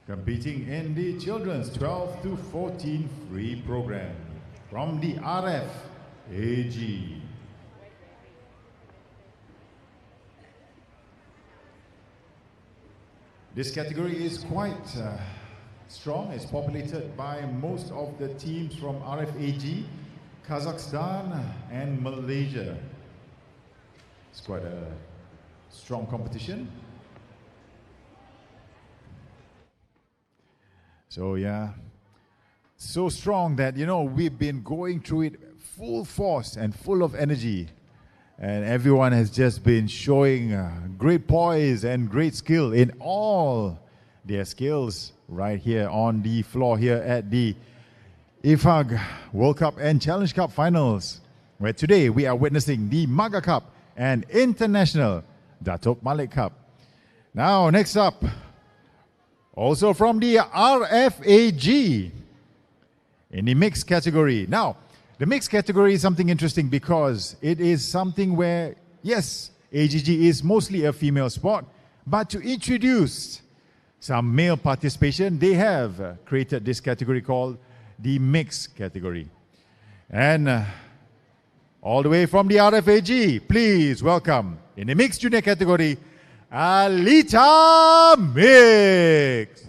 Competing in the children's 12 to 14 free program from the RFAG. This category is quite strong. It's populated by most of the teams from RFAG, Kazakhstan and Malaysia. It's quite a strong competition. So yeah, so strong that, you know, we've been going through it full force and full of energy. And everyone has just been showing great poise and great skill in all their skills right here on the floor here at the Ifagg World Cup and Challenge Cup finals, where today we are witnessing the Magga Cup and International Dato'Malek Cup. Now, next up, also from the RFAG in the mixed category. Now, the mixed category is something interesting because it is something where, yes, AGG is mostly a female sport, but to introduce some male participation, they have created this category called the mixed category. And all the way from the RFAG, please welcome in the mixed junior category, Alita Mix.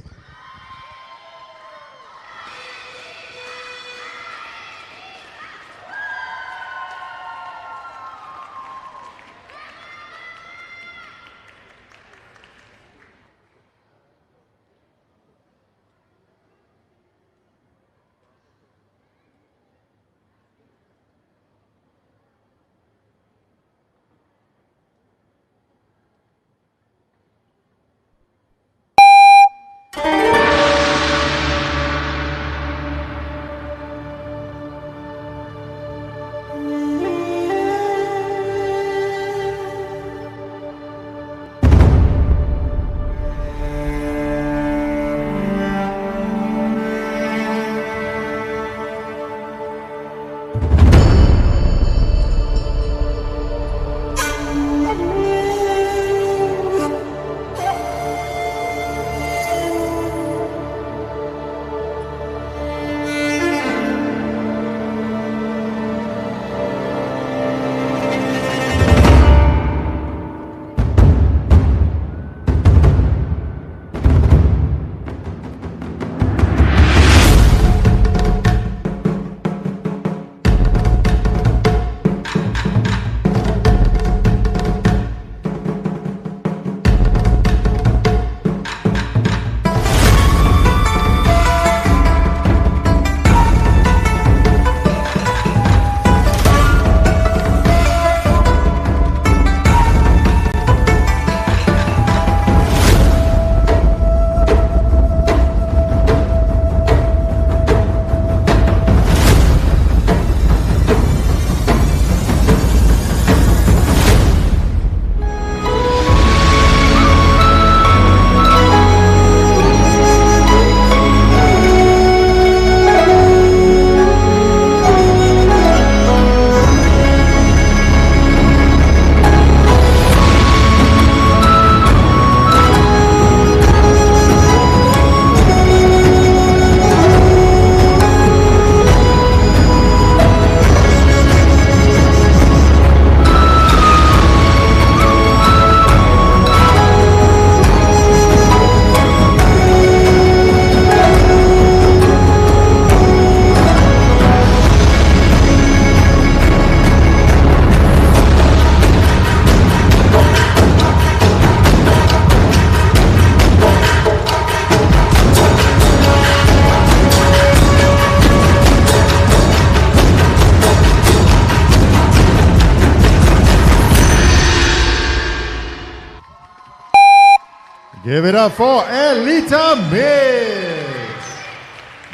Give it up for Alita Mix,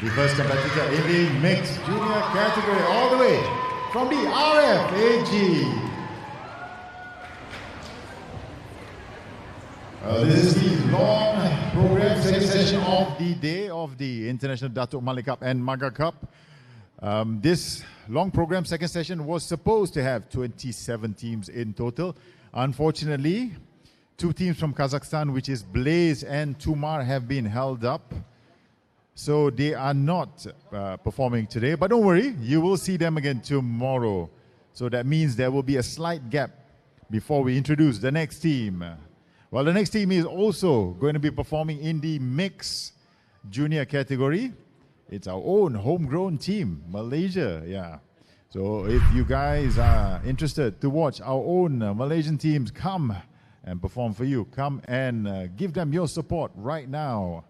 the first competitor in the mixed junior category, all the way from the RFAG. This is the long program, second session of the day of the International Dato'Malek Cup and Magga Cup. This long program, second session, was supposed to have 27 teams in total. Unfortunately, 2 teams from Kazakhstan, which is Blaze and Tumar, have been held up. So they are not performing today. But don't worry, you will see them again tomorrow. So that means there will be a slight gap before we introduce the next team. Well, the next team is also going to be performing in the mixed junior category. It's our own homegrown team, Malaysia. Yeah. So if you guys are interested to watch our own Malaysian teams come and perform for you, come and give them your support right now.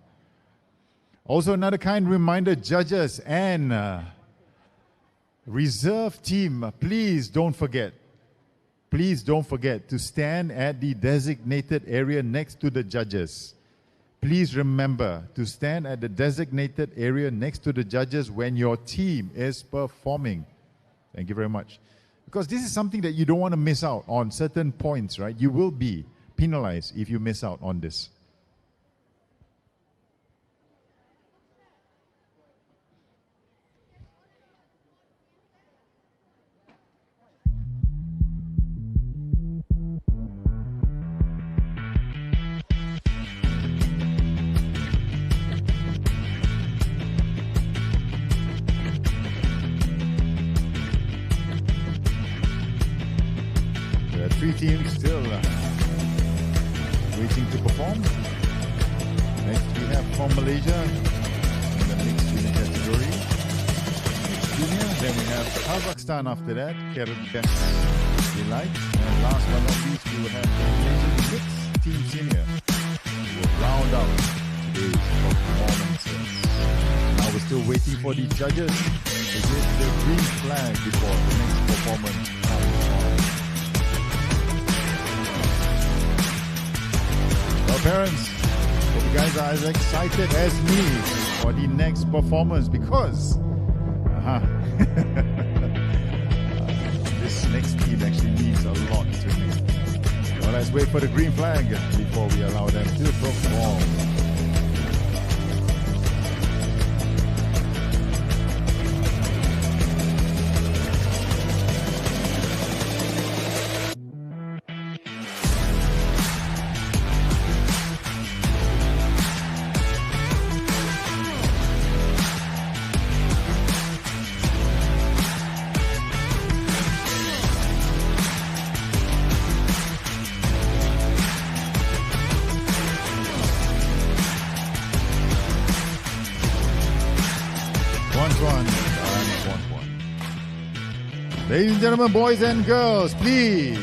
Also, another kind reminder, judges and reserve team, please don't forget to stand at the designated area next to the judges. Please remember to stand at the designated area next to the judges when your team is performing. Thank you very much. Because this is something that you don't want to miss out on certain points, right? You will be penalized if you miss out on this. There are 3 teams still waiting to perform. Next we have from Malaysia in the mixed junior category. Mixed junior. Then we have Kazakhstan after that. Kyrgyzstan delight. And last but not least, we will have the Malaysian mixed team senior. We will round out today's performances. Now we're still waiting for the judges to give the green flag before the next performance comes on. Well, parents, hope you guys are as excited as me for the next performance because this next team actually means a lot to me. Well, let's wait for the green flag before we allow them to perform. Ladies and gentlemen, boys and girls, please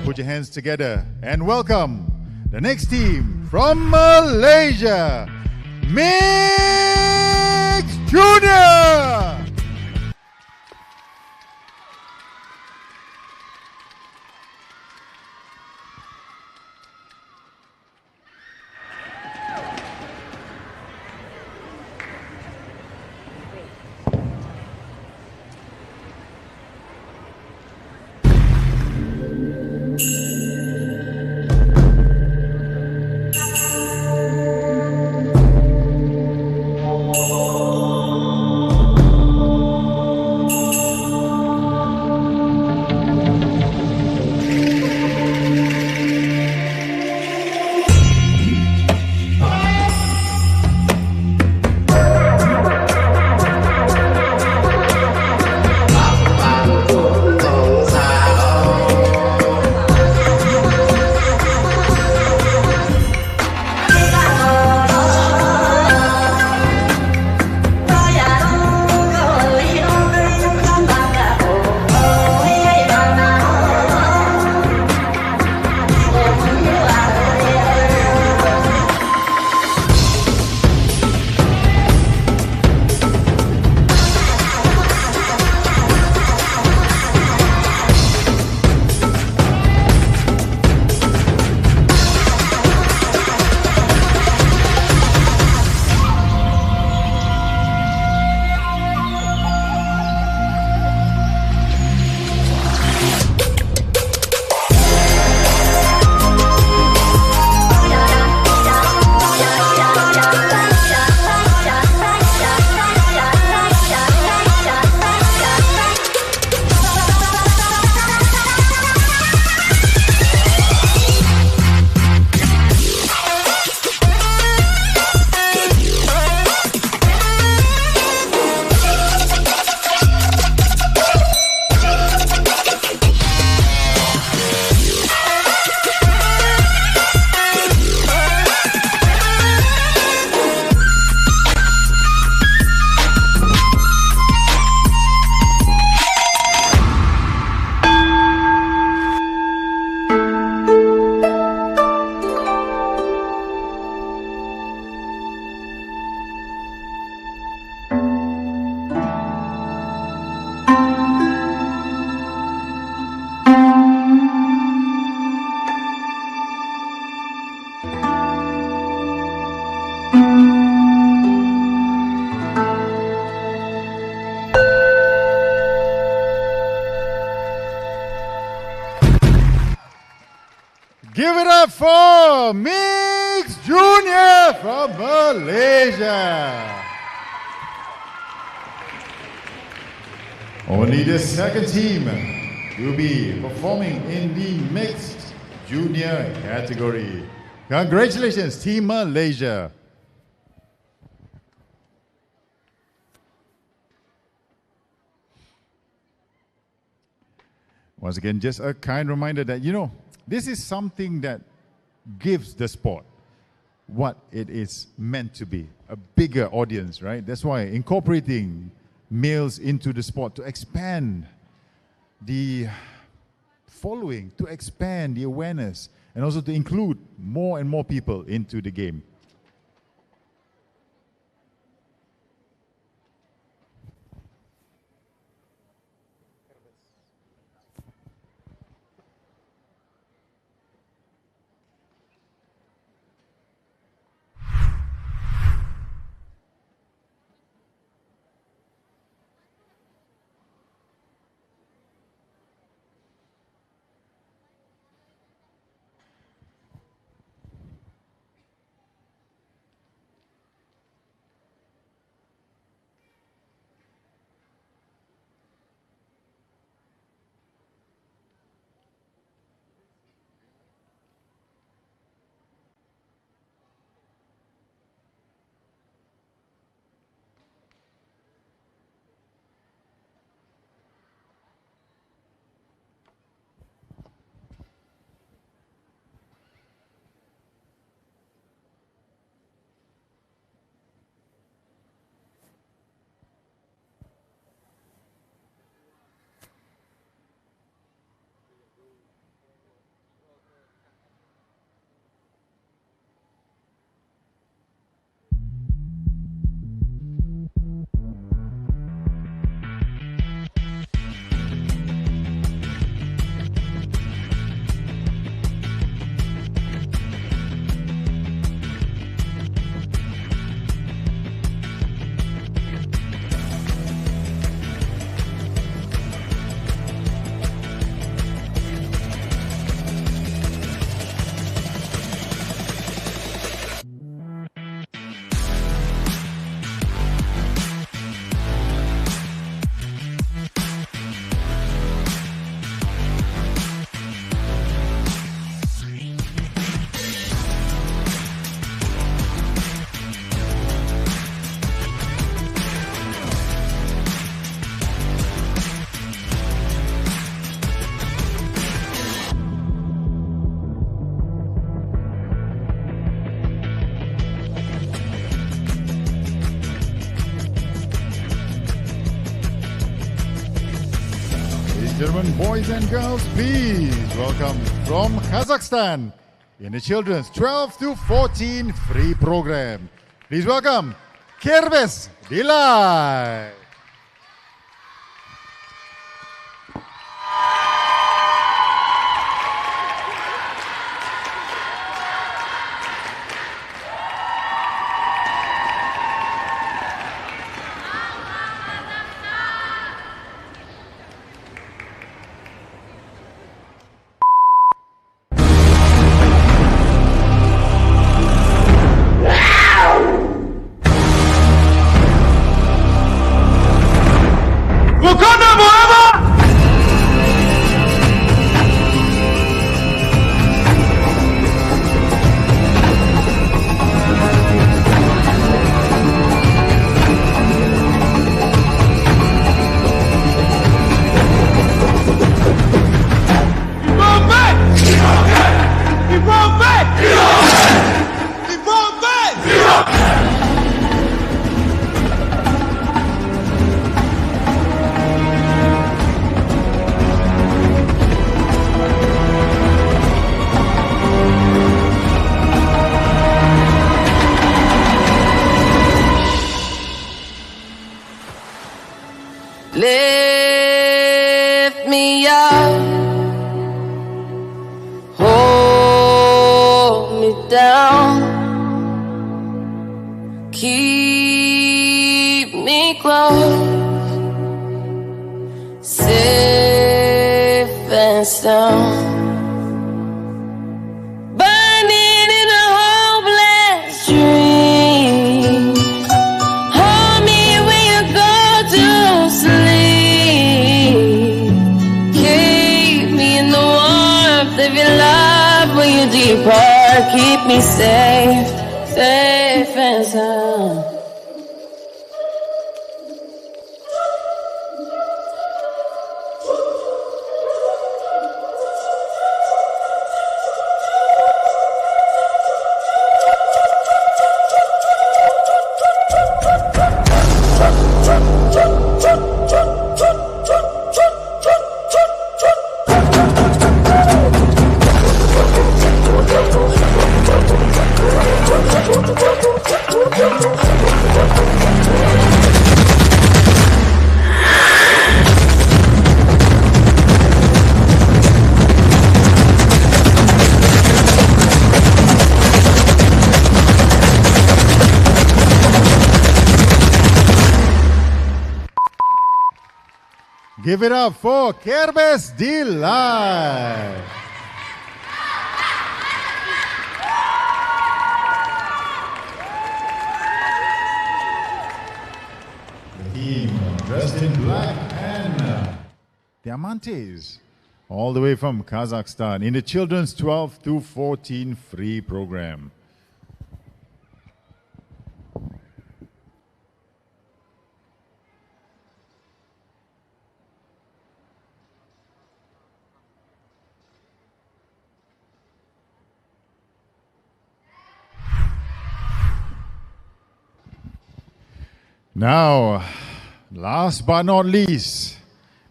put your hands together and welcome the next team from Malaysia, Mixed Junior! up for Mix Junior from Malaysia. Only the second team will be performing in the Mixed Junior category. Congratulations, Team Malaysia. Once again, just a kind reminder that, this is something that gives the sport what it is meant to be, a bigger audience, right? That's why incorporating males into the sport to expand the following, to expand the awareness, and also to include more and more people into the game. Gentlemen, boys and girls, please welcome from Kazakhstan in the children's 12 to 14 free program. Please welcome Kerbes Dilai. Lift me up, hold me down, keep me close, safe and sound. But to keep me safe, safe and sound. Give it up for Kerbes Delight. The team dressed in black and diamantes, all the way from Kazakhstan in the children's 12 to 14 free program. Now, last but not least,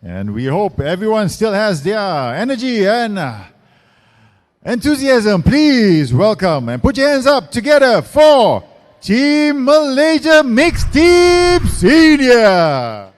and we hope everyone still has their energy and enthusiasm, please welcome and put your hands up together for Team Malaysia Mixed Team Senior.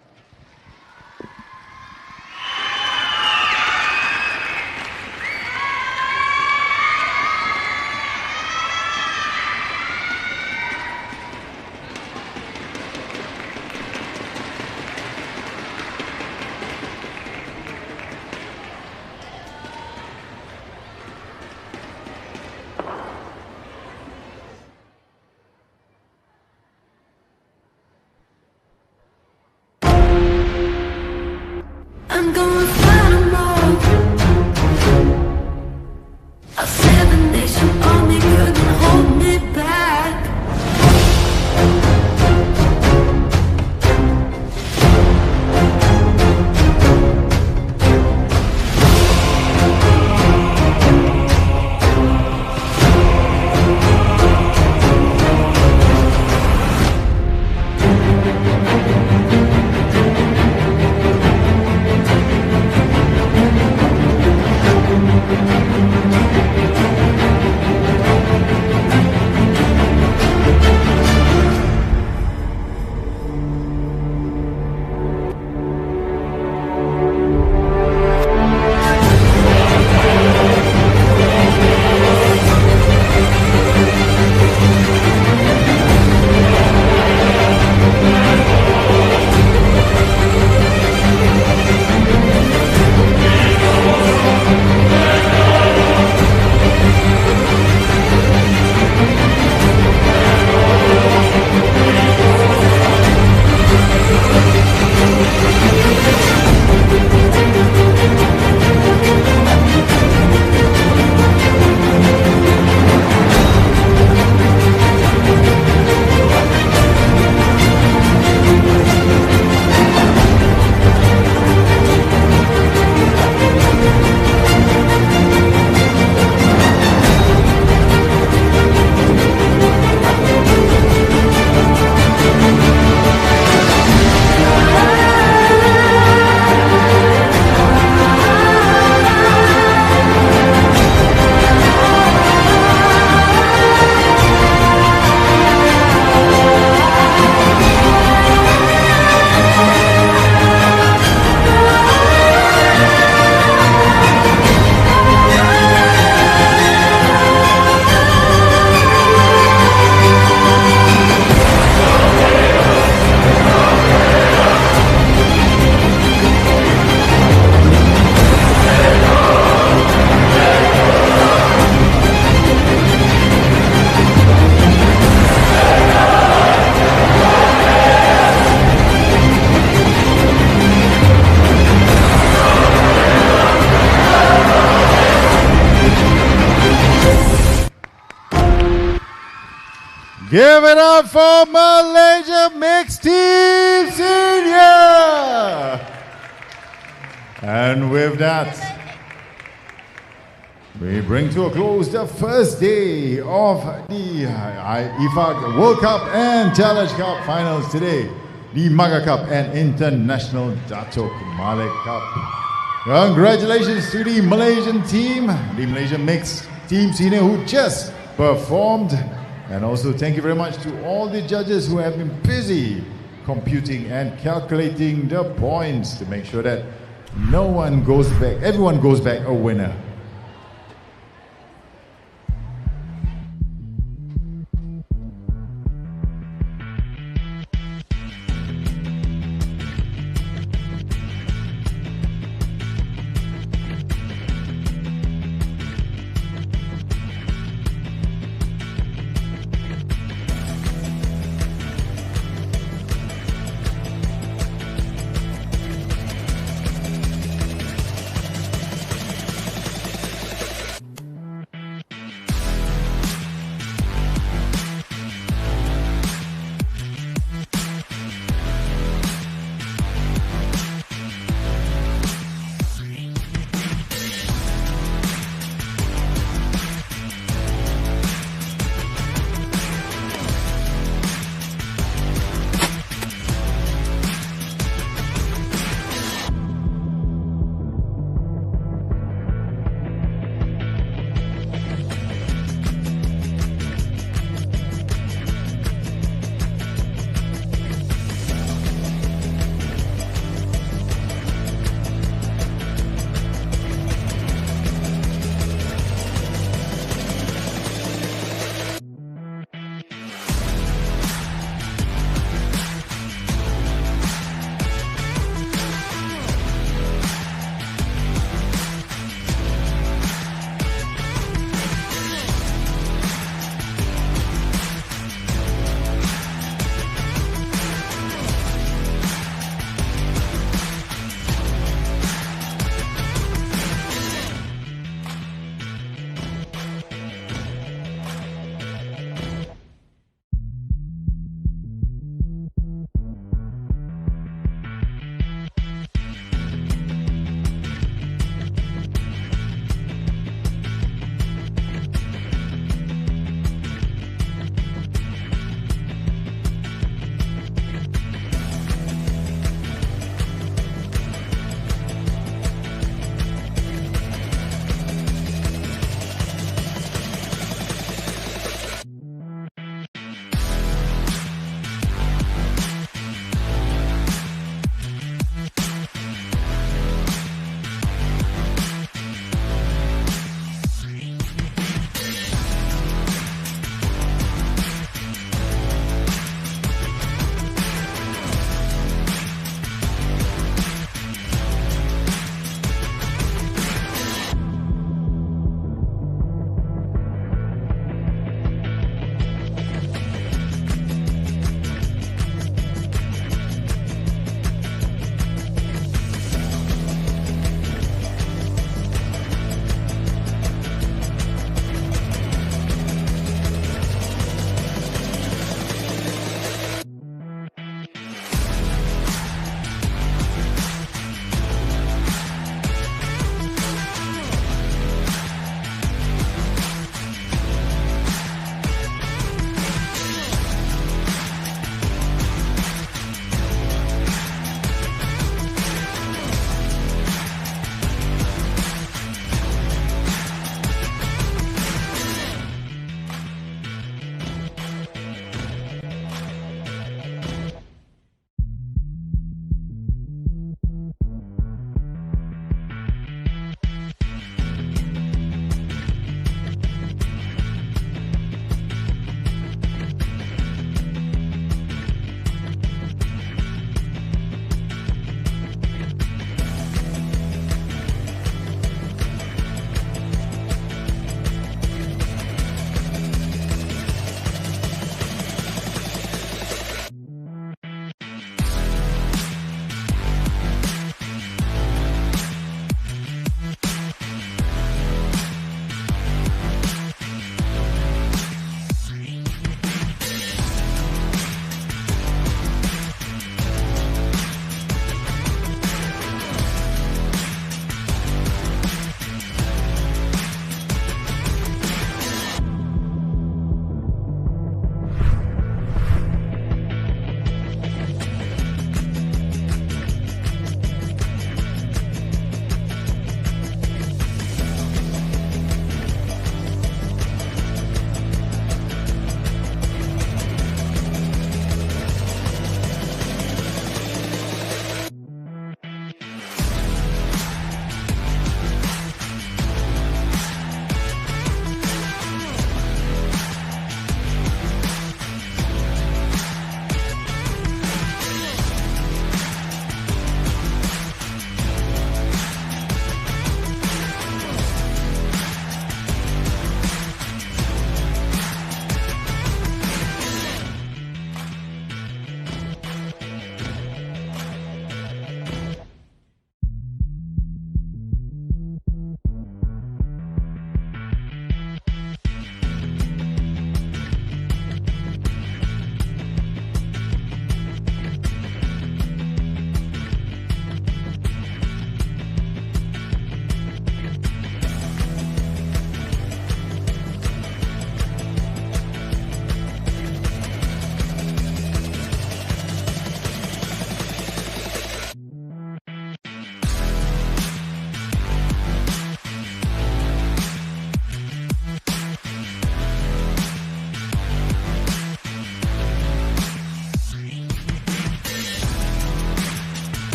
Give it up for Malaysia Mixed Team Senior! And with that, we bring to a close the first day of the Ifagg World Cup and Challenge Cup finals today. The Magga Cup and International Dato'Malek Cup. Congratulations to the Malaysian team, the Malaysian Mixed Team Senior who just performed. And also thank you very much to all the judges who have been busy computing and calculating the points to make sure that everyone goes back a winner.